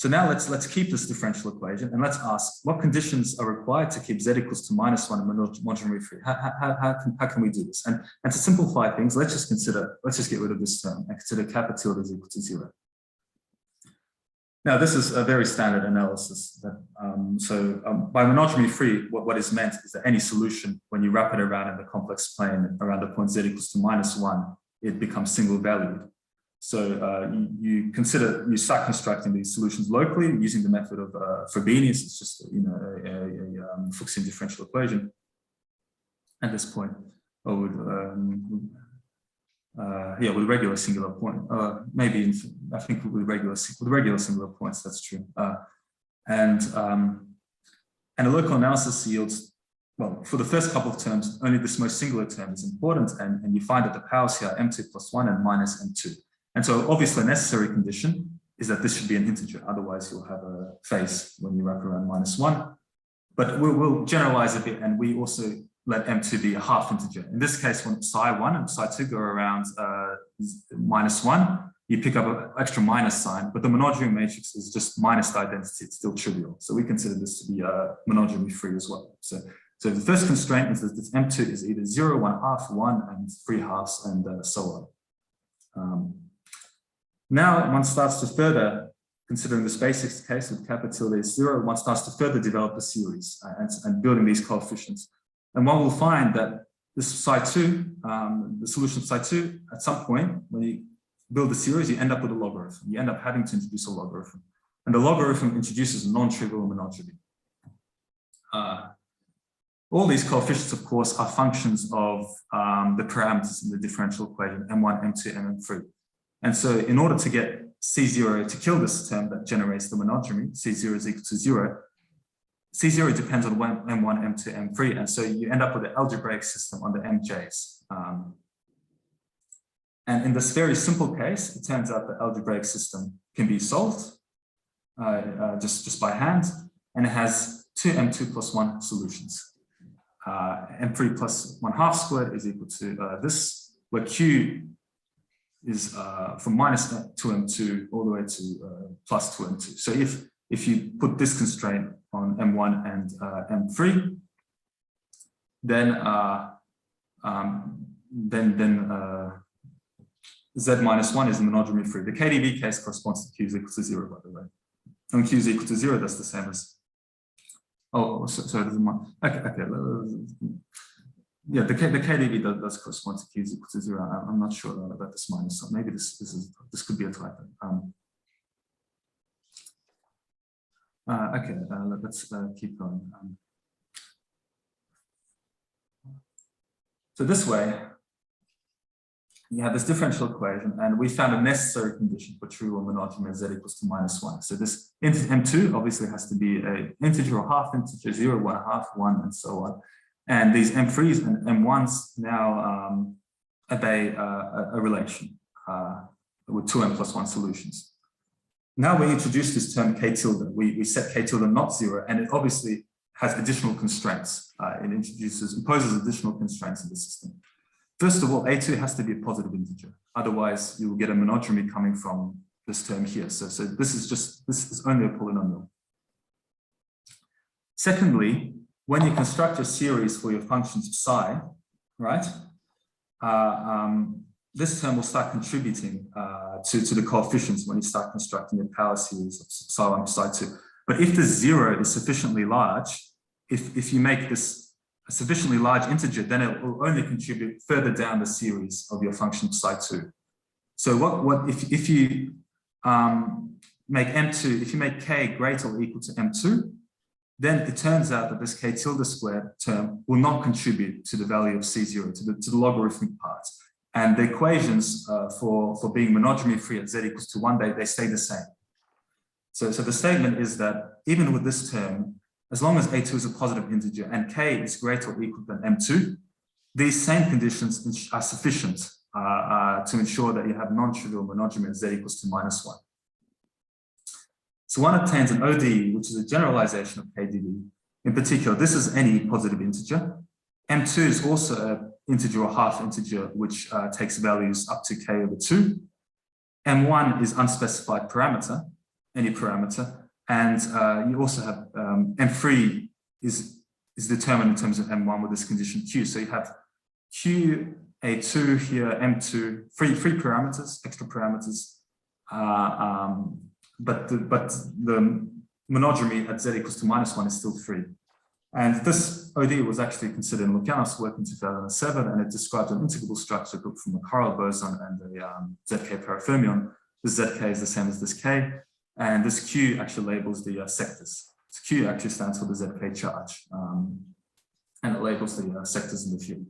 So now let's keep this differential equation and let's ask what conditions are required to keep Z equals to -1 and monodromy free. How can we do this? And to simplify things, let's just get rid of this term and consider kappa tilde is equal to 0. Now this is a very standard analysis. That, by monodromy free, what is meant is that any solution, when you wrap it around in the complex plane around the point Z equals to -1, it becomes single valued. So you start constructing these solutions locally using the method of Frobenius. It's just a Fuchsian differential equation at this point, or with regular singular point. Maybe I think with regular singular points. That's true. And a local analysis yields, well, for the first couple of terms, only this most singular term is important, and you find that the powers here are M2 +1 and -M2. And so obviously a necessary condition is that this should be an integer. Otherwise you'll have a phase when you wrap around -1. But we'll generalize a bit, and we also let M2 be a half integer. In this case, when psi1 and psi2 go around -1, you pick up an extra minus sign, but the monodromy matrix is just minus the identity. It's still trivial. So we consider this to be monodromy free as well. So the first constraint is that this M2 is either 0, 1/2, 1, and 3/2, and so on. Now one starts to further, considering this basic case with kappa tilde is 0, one starts to further develop the series and building these coefficients. And one will find that this psi2, the solution of psi2, at some point, when you build the series, you end up with a logarithm. You end up having to introduce a logarithm. And the logarithm introduces a non-trivial monodromy. All these coefficients, of course, are functions of the parameters in the differential equation, M1, M2, and M3. And so in order to get C0 to kill this term that generates the monodromy, C0 is equal to 0, C0 depends on M1, M2, M3, and so you end up with an algebraic system on the MJs. And in this very simple case, it turns out the algebraic system can be solved just by hand, and it has two M2 +1 solutions. M3 +1/2 squared is equal to this, where Q is from -2M2 all the way to +2M2. So if you put this constraint on M1 and M3, then Z minus 1 is monodromy free. The KDV case corresponds to Q is equal to 0, by the way. When Q is equal to 0, that's the same as. Oh, sorry, this is my. Okay. Yeah, the KDV does correspond to Q is equal to 0. I'm not sure about this minus. So maybe this could be a typo. Okay, let's keep going. So this way, you have this differential equation, and we found a necessary condition for true or monodromy z equals to -1. So this m2 obviously has to be an integer or half integer, 0, 1, half, 1, and so on. And these m3s and m1s now obey a relation with 2m plus 1 solutions. Now we introduce this term k tilde. We set k tilde not 0, and it obviously has additional constraints. It imposes additional constraints in the system. First of all, A2 has to be a positive integer. Otherwise, you will get a monodromy coming from this term here. So this is only a polynomial. Secondly, when you construct a series for your functions of psi, right? This term will start contributing to the coefficients when you start constructing a power series of psi1 to psi2. But if the 0 is sufficiently large, if you make this a sufficiently large integer, then it will only contribute further down the series of your function psi2. So if you make m2, if you make k greater or equal to m2, then it turns out that this k tilde squared term will not contribute to the value of c0, to the logarithmic part. And the equations for being monodromy free at z equals to 1, they stay the same. So the statement is that even with this term, as long as a2 is a positive integer and k is greater or equal than m2, these same conditions are sufficient to ensure that you have non-trivial monodromy at z equals to -1. So one obtains an ODE, which is a generalization of KDV. In particular, this is any positive integer. M2 is also an integer or half integer, which takes values up to k over 2. M1 is unspecified parameter, any parameter. And you also have M3 is determined in terms of M1 with this condition Q. So you have Q, A2 here, M2, three parameters, extra parameters. But the monodromy at z equals to -1 is still 3. And this ODE was actually considered in Lukyanov's work in 2007, and it describes an integrable structure built from a chiral boson and a ZK parafermion. This ZK is the same as this K. And this Q actually labels the sectors. This Q actually stands for the ZK charge, and it labels the sectors in the field.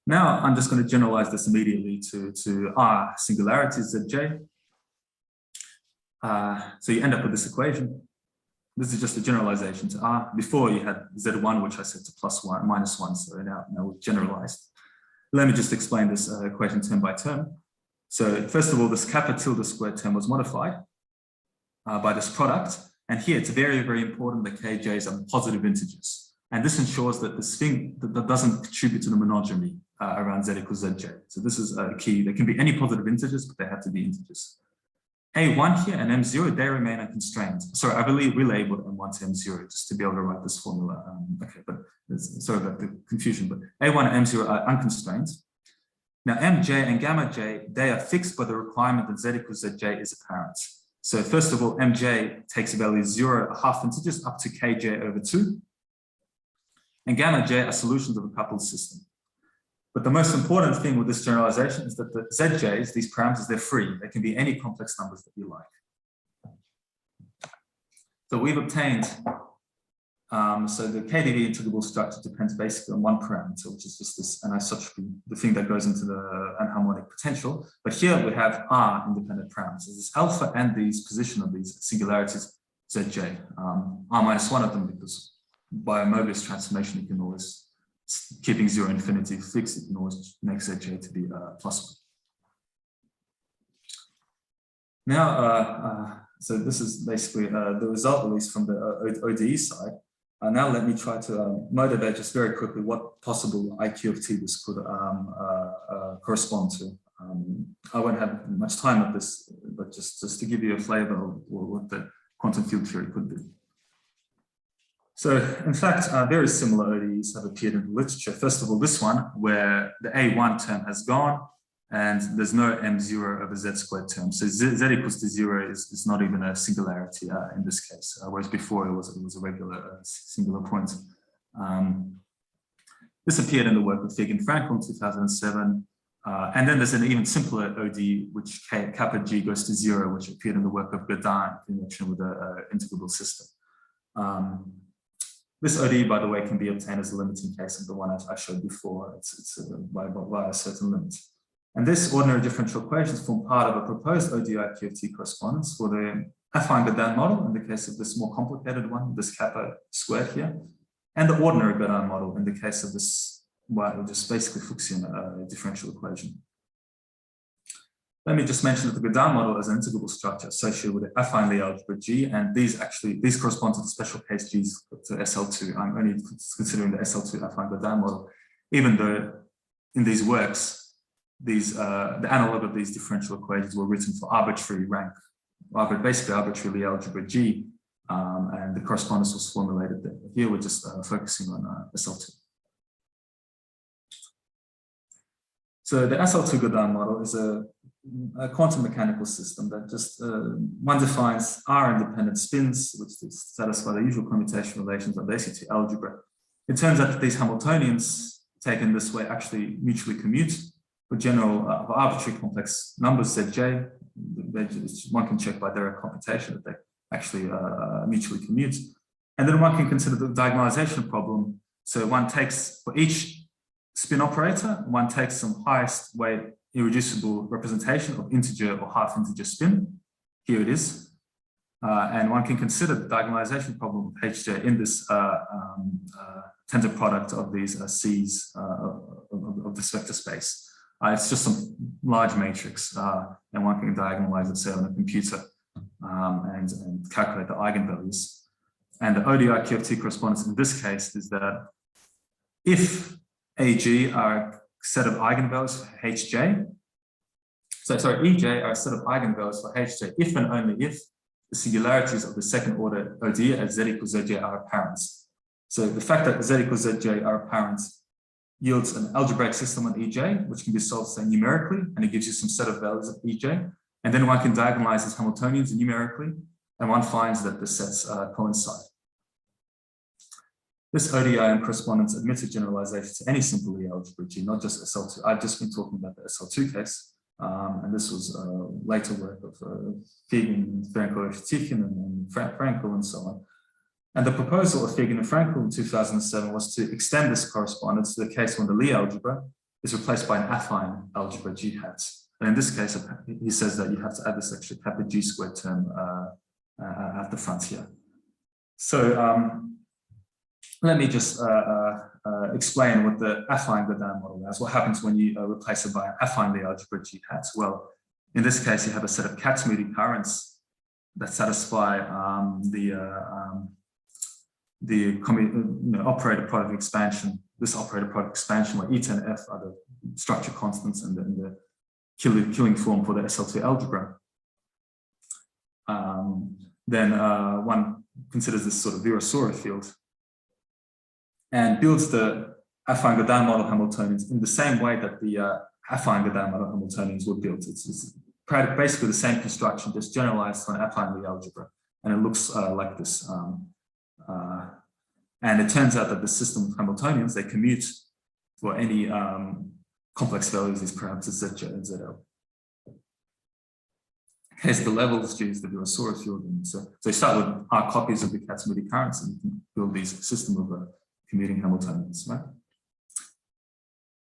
Now I'm just going to generalize this immediately to R singularities ZJ. So you end up with this equation. This is just a generalization to R. Before you had Z1, which I set to +1, -1, so now we've generalized. Let me just explain this equation term by term. So first of all, this kappa tilde squared term was modified by this product. And here it's very, very important that kj's are positive integers. And this ensures that this thing that doesn't contribute to the monodromy around z equals zj. So this is a key. There can be any positive integers, but they have to be integers. A1 here and M0, they remain unconstrained. Sorry, I really relabeled M1 to M0 just to be able to write this formula. Okay, but sorry about the confusion, but A1 and M0 are unconstrained. Now, Mj and gamma j, they are fixed by the requirement that z equals zj is apparent. So first of all, Mj takes a value 0, half integers up to kj over 2. And gamma j are solutions of a coupled system. But the most important thing with this generalization is that the zj's, these parameters, they're free. They can be any complex numbers that you like. So we've obtained, so the KDV integrable structure depends basically on one parameter, which is just this anisotropy, the thing that goes into the anharmonic potential. But here we have R independent parameters. This alpha and these position of these singularities zj, R minus one of them, because by a Mobius transformation, you can always, keeping 0 infinity fixed, you can always make zj to be +1. Now, so this is basically the result, at least from the ODE side. Now let me try to motivate just very quickly what possible IQFT this could correspond to. I won't have much time at this, but just to give you a flavor of what the quantum field theory could be. So in fact, very similar ODEs have appeared in the literature. First of all, this one, where the A1 term has gone and there's no M0 over Z squared term. So Z equals to 0 is not even a singularity in this case, whereas before it was a regular singular point. This appeared in the work of Fateev and Frankel in 2007. And then there's an even simpler ODE, which kappa G goes to 0, which appeared in the work of Gaudin in connection with an integrable system. This ODE, by the way, can be obtained as a limiting case of the one I showed before. It's by a certain limit. And this ordinary differential equations form part of a proposed ODE IQFT correspondence for the affine Gaudin model in the case of this more complicated one, this kappa squared here, and the ordinary Gaudin model in the case of this, well, just basically Fuchsian differential equation. Let me just mention that the Gaudin model is an integrable structure associated with the affine Lie algebra G, and these correspond to the special case G's to SL2. I'm only considering the SL2 affine Gaudin model, even though in these works, the analog of these differential equations were written for arbitrary rank, basically arbitrary Lie algebra G, and the correspondence was formulated there. Here we're just focusing on SL2. So the SL2 Gaudin model is a quantum mechanical system that just one defines R-independent spins, which satisfy the usual commutation relations of the SL2 algebra. It turns out that these Hamiltonians, taken this way, actually mutually commute for general arbitrary complex numbers Zj. One can check by direct computation that they actually mutually commute. And then one can consider the diagonalization problem. So one takes, for each spin operator, one takes some highest weight irreducible representation of integer or half integer spin. Here it is. And one can consider the diagonalization problem of Hj in this tensor product of these C's of this vector space. It's just some large matrix, and one can diagonalize it, say, on a computer and calculate the eigenvalues. And the ODE IQFT correspondence in this case is that if AG are a set of eigenvalues for Hj, EJ are a set of eigenvalues for Hj if and only if the singularities of the second order ODE at Z equals Zj are apparent. So the fact that Z equals Zj are apparent yields an algebraic system on EJ, which can be solved, say, numerically, and it gives you some set of values of EJ. And then one can diagonalize these Hamiltonians numerically, and one finds that the sets coincide. This ODI correspondence admits a generalization to any simple Lie algebra G, not just SL2. I've just been talking about the SL2 case, and this was later work of Fateev, Frankel, and Frankel, and so on. And the proposal of Fateev and Frankel in 2007 was to extend this correspondence to the case when the Lie algebra is replaced by an affine algebra G hat. And in this case, he says that you have to add this extra kappa G squared term at the front here. So let me just explain what the affine Gaudin model is. What happens when you replace it by an affine Lie algebra G hat? Well, in this case, you have a set of Kac-Moody currents that satisfy the operator product expansion, this operator product expansion where eta and f are the structure constants and the killing form for the SL2 algebra. Then one considers this sort of Virasoro field and builds the affine Gaudin model Hamiltonians in the same way that the affine Gaudin model Hamiltonians were built. It's basically the same construction, just generalized on affine Lie algebra, and it looks like this. And it turns out that the system of Hamiltonians, they commute for any complex values, these parameters Zj and Zl. Here's the levels G is the Virasoro field. And so you start with R copies of the Kac-Moody currents and you can build these system of commuting Hamiltonians, right?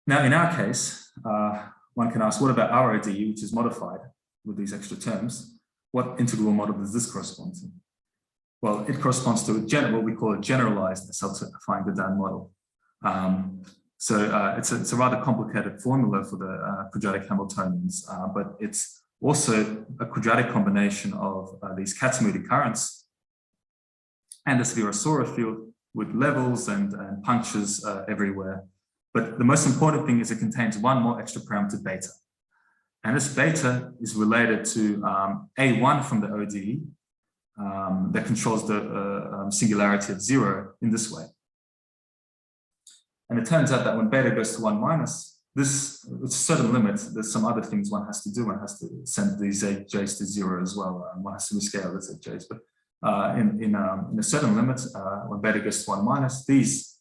Now, in our case, one can ask, what about our ODE, which is modified with these extra terms? What integral model does this correspond to? Well, it corresponds to what we call a generalized SL2 affine Gaudin model. It's a rather complicated formula for the quadratic Hamiltonians, but it's also a quadratic combination of these Kac-Moody currents and this Virasoro field with levels and punctures everywhere. But the most important thing is it contains one more extra parameter beta. And this beta is related to A1 from the ODE, that controls the singularity at 0 in this way. And it turns out that when beta goes to 1 minus, this, with certain limits, there's some other things one has to do. One has to send these j's to 0 as well. One has to rescale the j's. But in a certain limit, when beta goes to 1 minus, these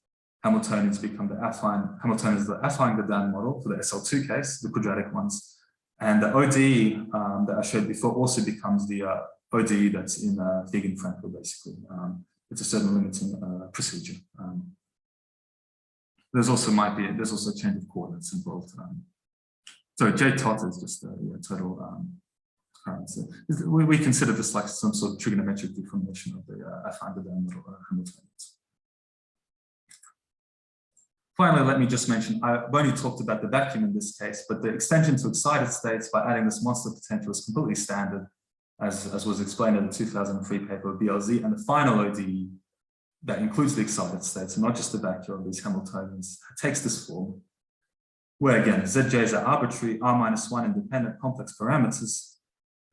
Hamiltonians become the affine. Hamiltonians the affine Gaudin model for the SL2 case, the quadratic ones. And the ODE that I showed before also becomes the ODE that's in Wiegand-Fraenkel, basically. It's a certain limiting procedure. There's also a change of coordinates involved. So J tot is just a total current. So we consider this like some sort of trigonometric deformation of the affine Gaudin model Hamiltonians. Finally, let me just mention, I've only talked about the vacuum in this case, but the extension to excited states by adding this monster potential is completely standard, as was explained in the 2003 paper of BLZ, and the final ODE that includes the excited states, and not just the vacuum of these Hamiltonians, takes this form, where again, ZJs are arbitrary, R-1 independent complex parameters,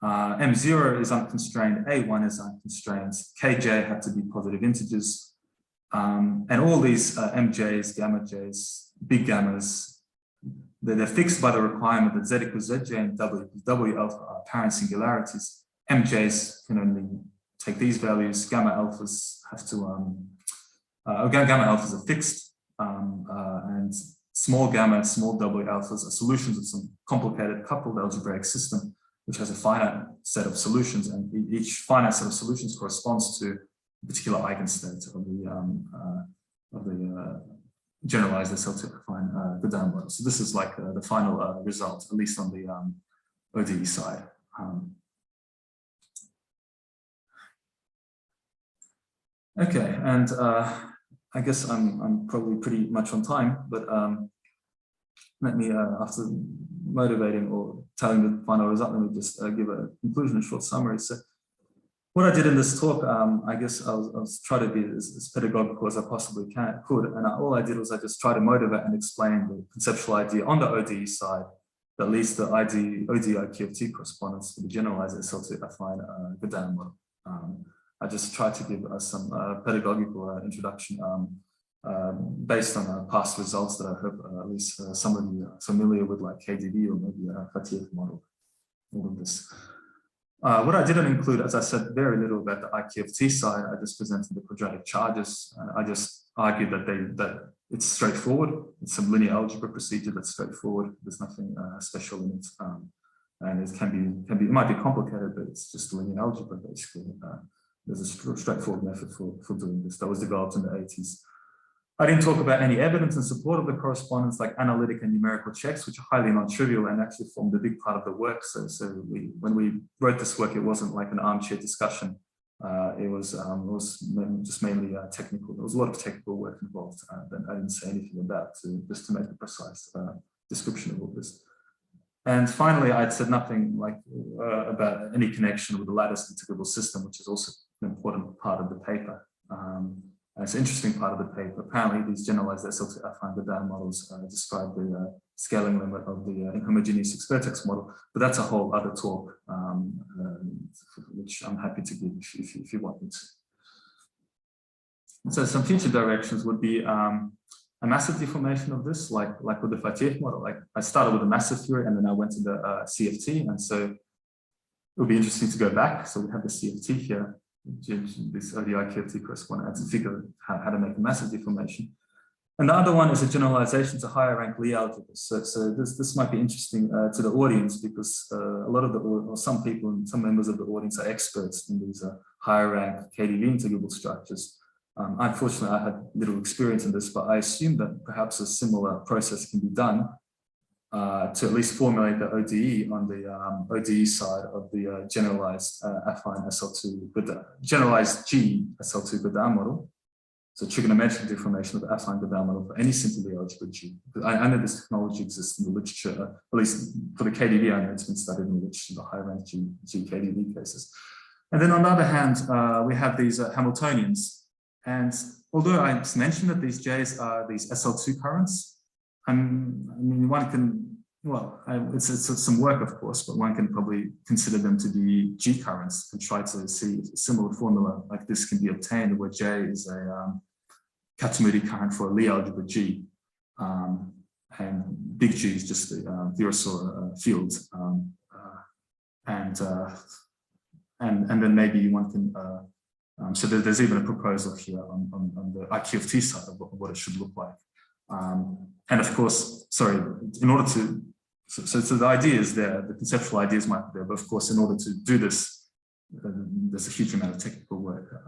M0 is unconstrained, A1 is unconstrained, Kj have to be positive integers, and all these MJs, gamma Js, big gammas, they're fixed by the requirement that Z equals Zj and W alpha are apparent singularities. MJs can only take these values, gamma alphas have to, gamma alphas are fixed, and small gamma and small W alphas are solutions of some complicated coupled algebraic system, which has a finite set of solutions, and each finite set of solutions corresponds to particular eigenstate of the generalized SL2 affine Gaudin model. So this is like the final result, at least on the ODE side. Okay, and I guess I'm probably pretty much on time, but let me, after motivating or telling the final result, let me just give a conclusion, a short summary. So what I did in this talk, I guess I was trying to be as pedagogical as I possibly could. And all I did was I just tried to motivate and explain the conceptual idea on the ODE side that leads to ODE IQFT correspondence for the generalized SL2 affine Gaudin model. I just tried to give us some pedagogical introduction based on past results that I hope at least some of you are familiar with, like KDV or maybe Fateev model, all of this. What I didn't include, as I said, very little about the IQFT side. I just presented the quadratic charges. I just argued that it's straightforward. It's some linear algebra procedure that's straightforward. There's nothing special in it, and it might be complicated, but it's just linear algebra basically. There's a straightforward method for doing this that was developed in the 80s. I didn't talk about any evidence in support of the correspondence, like analytic and numerical checks, which are highly non-trivial and actually formed a big part of the work. So when we wrote this work, it wasn't like an armchair discussion. It was just mainly technical. There was a lot of technical work involved that I didn't say anything about, just to make a precise description of all this. And finally, I'd said nothing like about any connection with the lattice integrable system, which is also an important part of the paper. It's an interesting part of the paper. Apparently, these generalized SL2 affine Gaudin models describe the scaling limit of the inhomogeneous 6-vertex model, but that's a whole other talk, which I'm happy to give if you want me to. So some future directions would be a massive deformation of this, like with the Fateev model. Like I started with a massive theory and then I went to the CFT, and so it would be interesting to go back. So we have the CFT here. This ODE IQFT correspondence to figure out how to make a massive deformation. And the other one is a generalization to higher rank Lie algebras. So this might be interesting to the audience, because a lot of some people and some members of the audience are experts in these higher rank KDV integrable structures. Unfortunately, I had little experience in this, but I assume that perhaps a similar process can be done to at least formulate the ODE on the ODE side of the generalized affine SL2 Gaudin, generalized G SL2 Gaudin model. So trigonometric deformation of the affine Gaudin model for any simple Lie algebra G. I know this technology exists in the literature, at least for the KDV, I know it's been studied in the literature, the high rank G KDV cases. And then on the other hand, we have these Hamiltonians. And although I mentioned that these J's are these SL2 currents, I mean, one can well, it's some work, of course, but one can probably consider them to be G currents and try to see if a similar formula like this can be obtained, where J is a Kac-Moody current for a Lie algebra G, and big G is just the Virasoro field, and then maybe one can. So there's even a proposal here on the IQFT side of what it should look like. And of course, sorry, in order to, so the idea is there, the conceptual ideas might be there, but of course, in order to do this, there's a huge amount of technical work,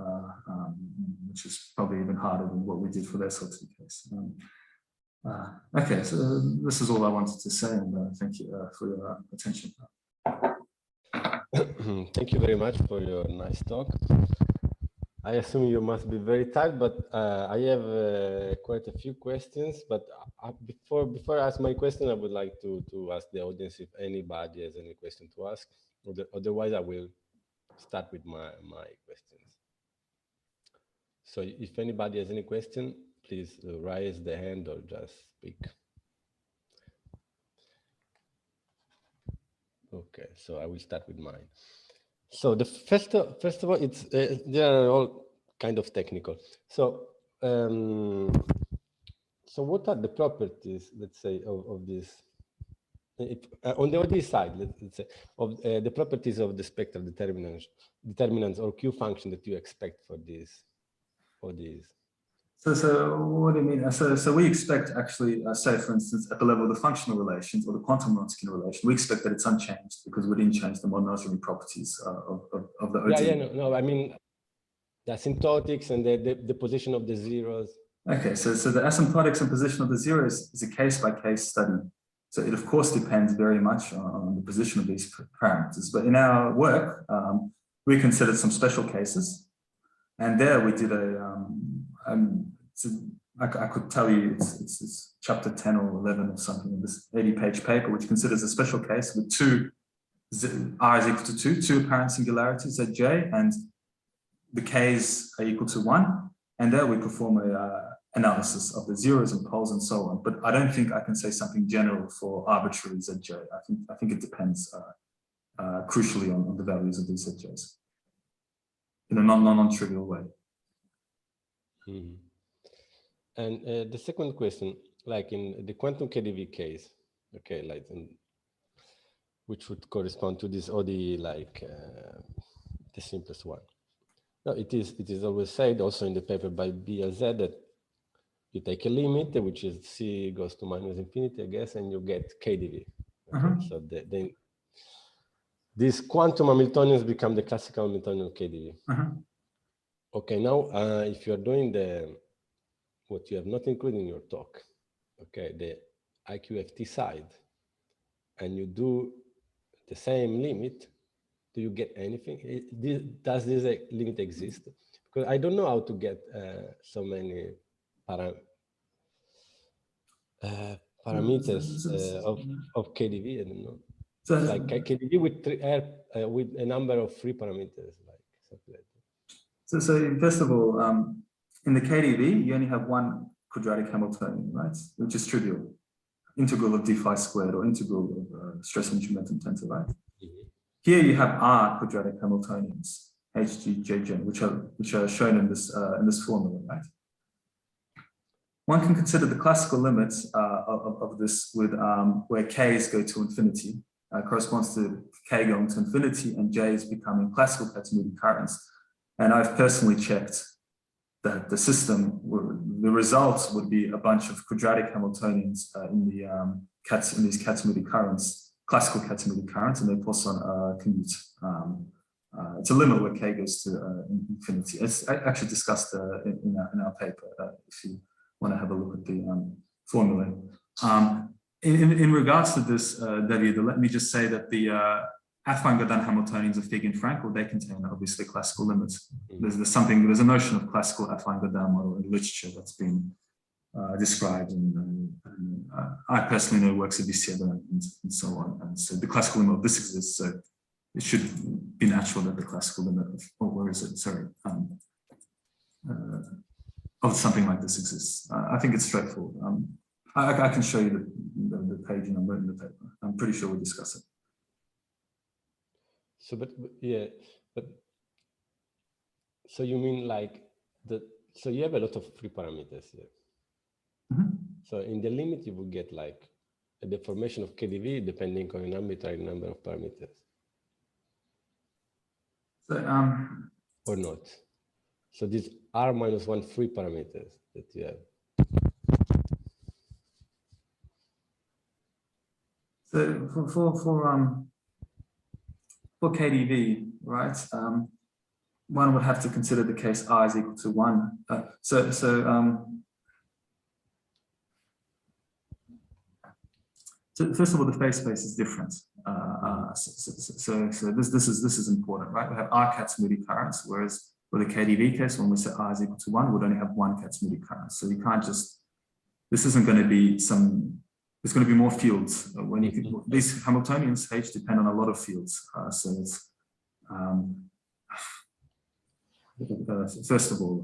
which is probably even harder than what we did for their sort of case. Okay, so this is all I wanted to say, and thank you for your attention. Thank you very much for your nice talk. I assume you must be very tired, but I have quite a few questions. But before I ask my question, I would like to ask the audience if anybody has any question to ask. Otherwise, I will start with my questions. So if anybody has any question, please raise the hand or just speak. Okay, so I will start with mine. So the first of all, it's they are all kind of technical. So so what are the properties, let's say, of this? On the ODE side, let's say, of the properties of the spectral determinants or Q function that you expect for these ODEs. So what do you mean? So we expect actually, say for instance, at the level of the functional relations or the quantum Wronskian relation, we expect that it's unchanged because we didn't change the monotomy properties of the ODE. Yeah, no, I mean the asymptotics and the position of the zeros. Okay, so the asymptotics and position of the zeros is a case-by-case study. So it of course depends very much on the position of these parameters. But in our work, we considered some special cases, and there we did I could tell you it's chapter 10 or 11 or something in this 80-page paper, which considers a special case with R is equal to 2 apparent singularities at J, and the K's are equal to 1. And there we perform a analysis of the zeros and poles and so on. But I don't think I can say something general for arbitrary ZJ. I think it depends crucially on the values of these ZJs in a non-trivial way. Mm-hmm. And the second question, like in the quantum KdV case, okay, like which would correspond to this ODE, like the simplest one. No, it is always said also in the paper by BLZ that you take a limit, which is C goes to -infinity, I guess, and you get KdV. Okay? So then these quantum Hamiltonians become the classical Hamiltonian KdV. Okay, now if you are doing what you have not included in your talk, okay, the IQFT side, and you do the same limit, do you get anything? Does this limit exist? Because I don't know how to get so many parameters of KdV. I don't know. So it's like KdV with a number of free parameters, like something like that. So first of all, in the KdV, you only have one quadratic Hamiltonian, right? Which is trivial. Integral of d phi squared or integral of stress energy momentum tensor, right? Here you have R quadratic Hamiltonians, Hg, Jj, which are shown in this formula, right? One can consider the classical limits of this with where k's go to infinity, corresponds to k going to infinity and j's becoming classical Kac-Moody currents. And I've personally checked that the system, the results would be a bunch of quadratic Hamiltonians in these Kac-Moody currents, classical Kac-Moody currents, and they Poisson commute. It's a limit where k goes to infinity. It's actually discussed in our paper if you want to have a look at the formula. In regards to this, David, let me just say that the affine Gaudin Hamiltonians of Fig and Frankel, they contain obviously classical limits. There's a notion of classical affine Gaudin model in literature that's been described, and I personally know works of Fateev and so on. And so the classical limit of this exists, so it should be natural that the classical limit of, where is it? Sorry. Of something like this exists. I think it's straightforward. I can show you the page number in the paper. pretty sure we discuss it. So, so you mean like so you have a lot of free parameters here. Mm-hmm. So in the limit, you will get like a deformation of KDV depending on an arbitrary number of parameters. So, or not. So these R minus 1 free parameters that you have. So for KDV, right? One would have to consider the case R is equal to 1. So first of all, the phase space is different. So this is important, right? We have R Kac-Moody currents, whereas for the KDV case, when we say R is equal to 1, we'd only have one Kac-Moody current. So you can't just, this isn't going to be some, there's going to be more fields. When you these Hamiltonians H depend on a lot of fields. So it's first of all,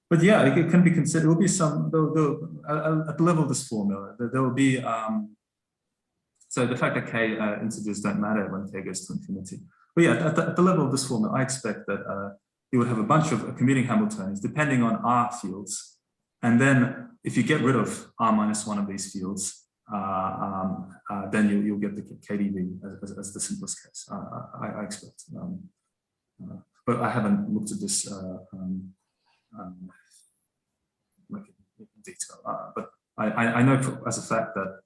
but yeah, it can be considered. There will be some at the level of this formula. There will be so the fact that k integers don't matter when k goes to infinity. But yeah, at the level of this formula, I expect that you would have a bunch of commuting Hamiltonians depending on R fields, and then if you get rid of R minus 1 of these fields, then you'll get the KDV as the simplest case. I expect, but I haven't looked at this like in detail. But I know as a fact that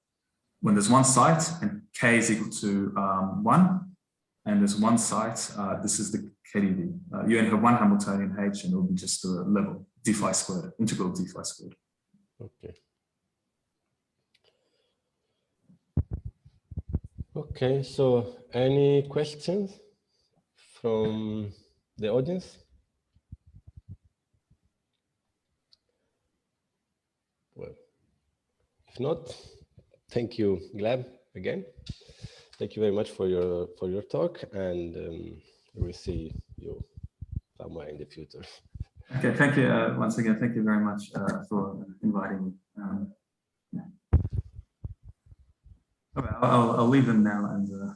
when there's one site and k is equal to 1, and there's one site, this is the KDV. You only have one Hamiltonian H, and it will be just a level d phi squared, integral d phi squared. Okay. Okay, so any questions from the audience? Well, if not, thank you, Gleb, again. Thank you very much for your talk, and we'll see you somewhere in the future. Okay, thank you once again. Thank you very much for inviting me. Yeah. Okay, I'll leave them now and.